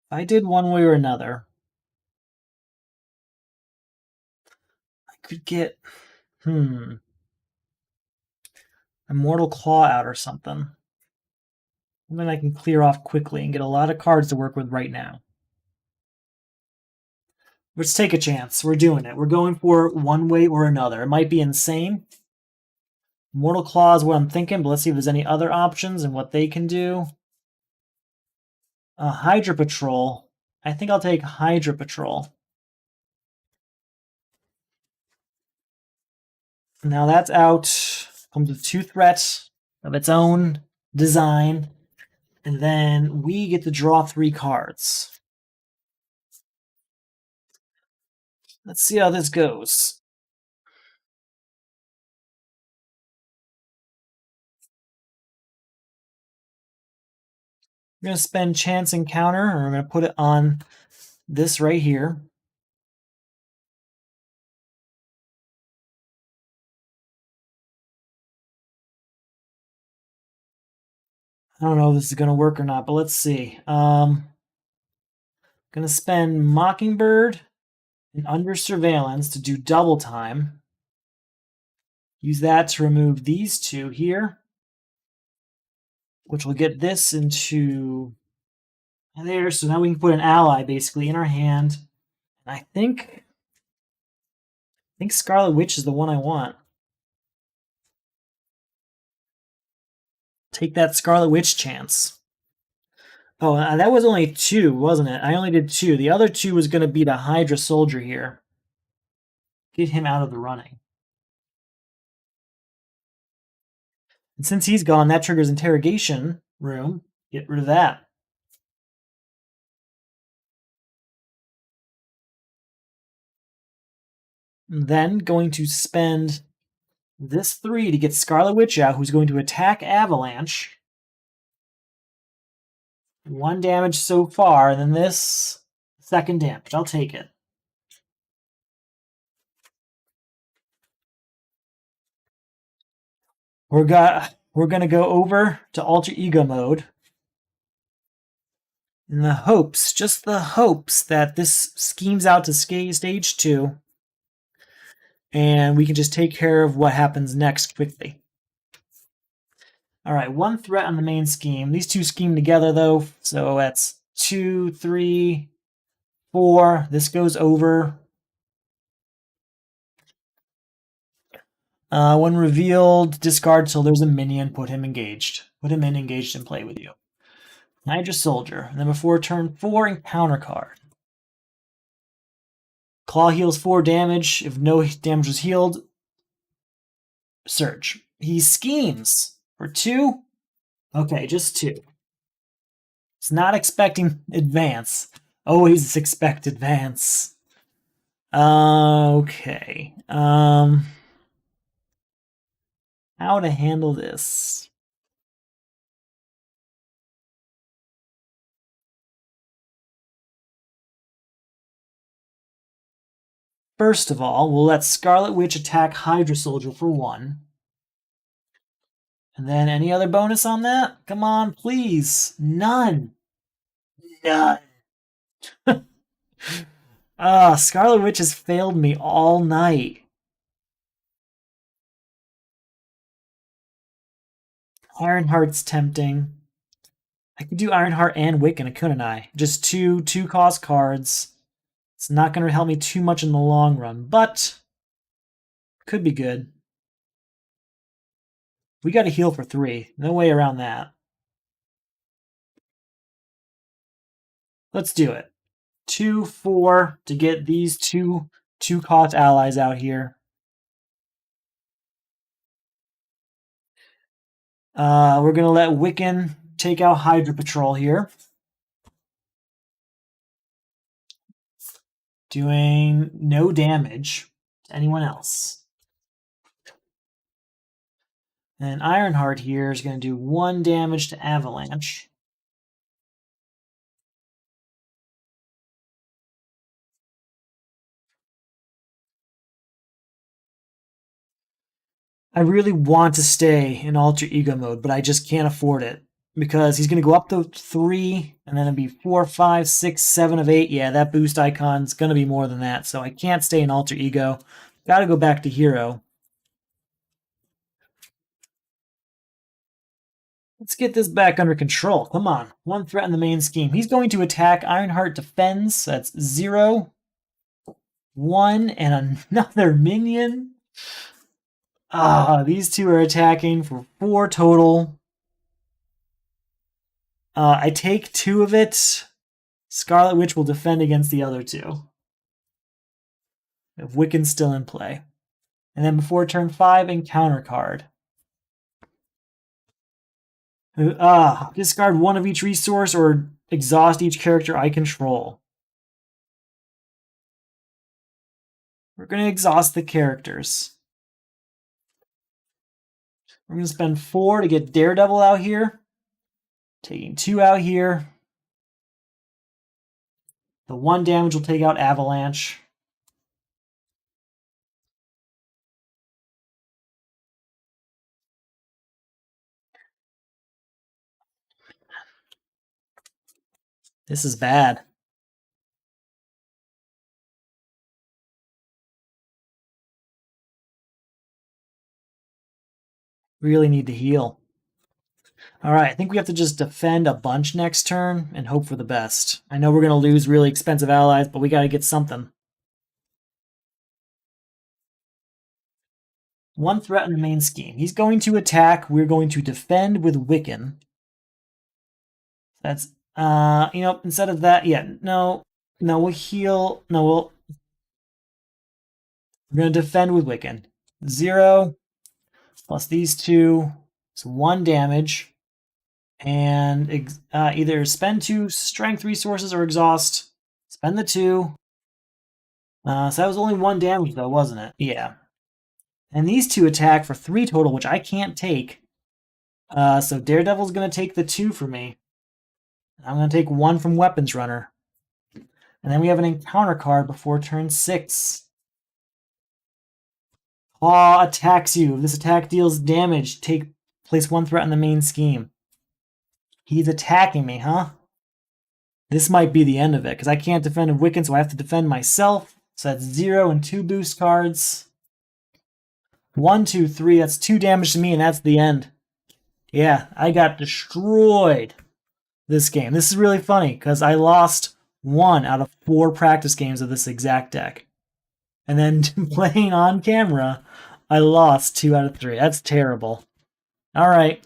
If I did one way or another, I could get, Immortal Claw out or something. And then I can clear off quickly and get a lot of cards to work with right now. Let's take a chance. We're doing it. We're going for it one way or another. It might be insane. Mortal Claw is what I'm thinking, but let's see if there's any other options and what they can do. Hydra Patrol. I think I'll take Hydra Patrol. Now that's out. Comes with 2 threats of its own design. And then we get to draw 3 cards. Let's see how this goes. I'm going to spend Chance Encounter, or I'm going to put it on this right here. I don't know if this is going to work or not, but let's see. Going to spend Mockingbird and Under Surveillance to do double time. Use that to remove these 2 here, which will get this into there. So now we can put an ally basically in our hand. And I think Scarlet Witch is the one I want. Take that Scarlet Witch chance. Oh, that was only 2, wasn't it? I only did 2. The other 2 was going to be the Hydra Soldier here. Get him out of the running. And since he's gone, that triggers Interrogation Room. Get rid of that. And then going to spend this 3 to get Scarlet Witch out, who's going to attack Avalanche. 1 damage so far, and then this 2nd damage. I'll take it. We're going to go over to Alter Ego mode. In the hopes, just the hopes, that this schemes out to stage 2. And we can just take care of what happens next quickly. Alright, 1 threat on the main scheme. These 2 scheme together, though, so that's 2, 3, 4. This goes over. When revealed, discard till there's a minion, put him engaged. Put him in engaged and play with you. Hydra Soldier. And then before turn 4, encounter card. Claw heals 4 damage. If no damage was healed, Surge. He schemes for 2. Okay, just 2. It's not expecting advance. Always expect advance. Okay. How to handle this? First of all, we'll let Scarlet Witch attack Hydra Soldier for 1. And then any other bonus on that? Come on, please. None. None. Scarlet Witch has failed me all night. Ironheart's tempting. I could do Ironheart and Wiccan, couldn't I? Just 2 cost cards. It's not going to help me too much in the long run, but could be good. We got to heal for 3. No way around that. Let's do it. 2, 4 to get these 2 cost allies out here. We're going to let Wiccan take out Hydra Patrol here. Doing no damage to anyone else. And Ironheart here is going to do 1 damage to Avalanche. I really want to stay in Alter Ego mode, but I just can't afford it. Because he's going to go up to 3, and then it'll be 4, 5, 6, 7 of 8. Yeah, that boost icon's going to be more than that, so I can't stay in Alter Ego. Got to go back to Hero. Let's get this back under control. Come on. 1 threat in the main scheme. He's going to attack. Ironheart defends. So that's 0. 1 and another minion. These two are attacking for 4 total. I take 2 of it. Scarlet Witch will defend against the other 2. If Wiccan's still in play. And then before turn 5, encounter card. Discard 1 of each resource or exhaust each character I control. We're going to exhaust the characters. We're going to spend 4 to get Daredevil out here. Taking 2 out here. The 1 damage will take out Avalanche. This is bad. Really need to heal. Alright, I think we have to just defend a bunch next turn and hope for the best. I know we're going to lose really expensive allies, but we got to get something. 1 threat in the main scheme. He's going to attack. We're going to defend with Wiccan. That's, instead of that, we'll heal. We're going to defend with Wiccan. 0 plus these 2. It's 1 damage. And either spend 2 strength resources or exhaust. Spend the 2. So that was only 1 damage, though, wasn't it? Yeah. And these 2 attack for 3 total, which I can't take. So Daredevil's going to take the 2 for me. I'm going to take 1 from Weapons Runner. And then we have an encounter card before turn 6. Klaw attacks you. If this attack deals damage, place 1 threat in the main scheme. He's attacking me, huh? This might be the end of it, because I can't defend a Wiccan, so I have to defend myself. So that's 0 and 2 boost cards. 1, 2, 3. That's 2 damage to me, and that's the end. Yeah, I got destroyed this game. This is really funny, because I lost 1 out of 4 practice games of this exact deck. And then playing on camera, I lost 2 out of 3. That's terrible. Alright.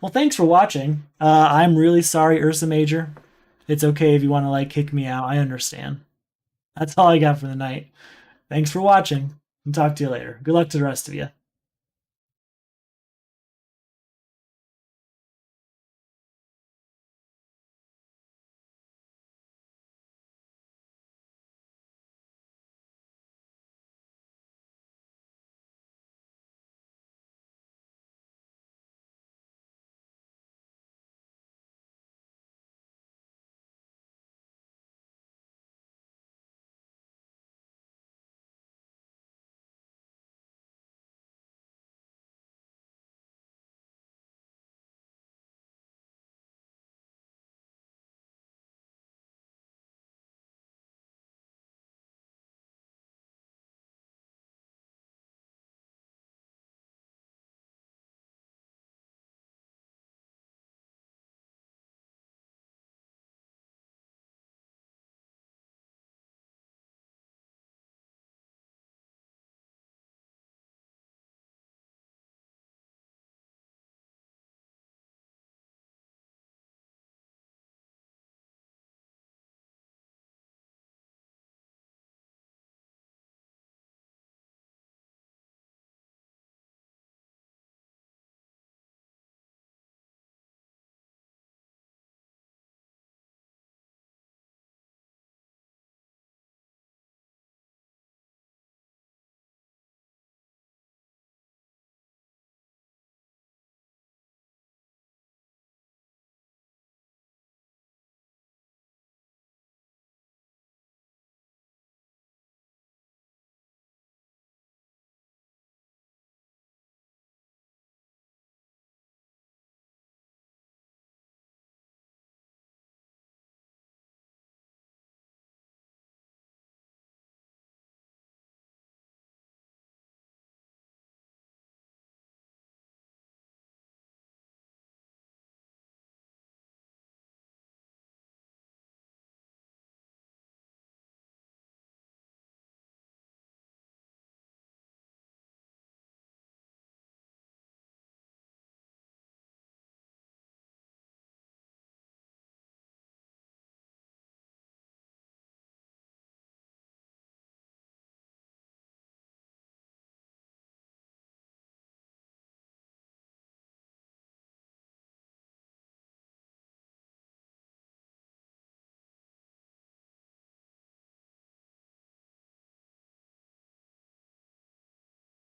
Well, thanks for watching. I'm really sorry, Ursa Major. It's okay if you want to, kick me out. I understand. That's all I got for the night. Thanks for watching, and talk to you later. Good luck to the rest of you.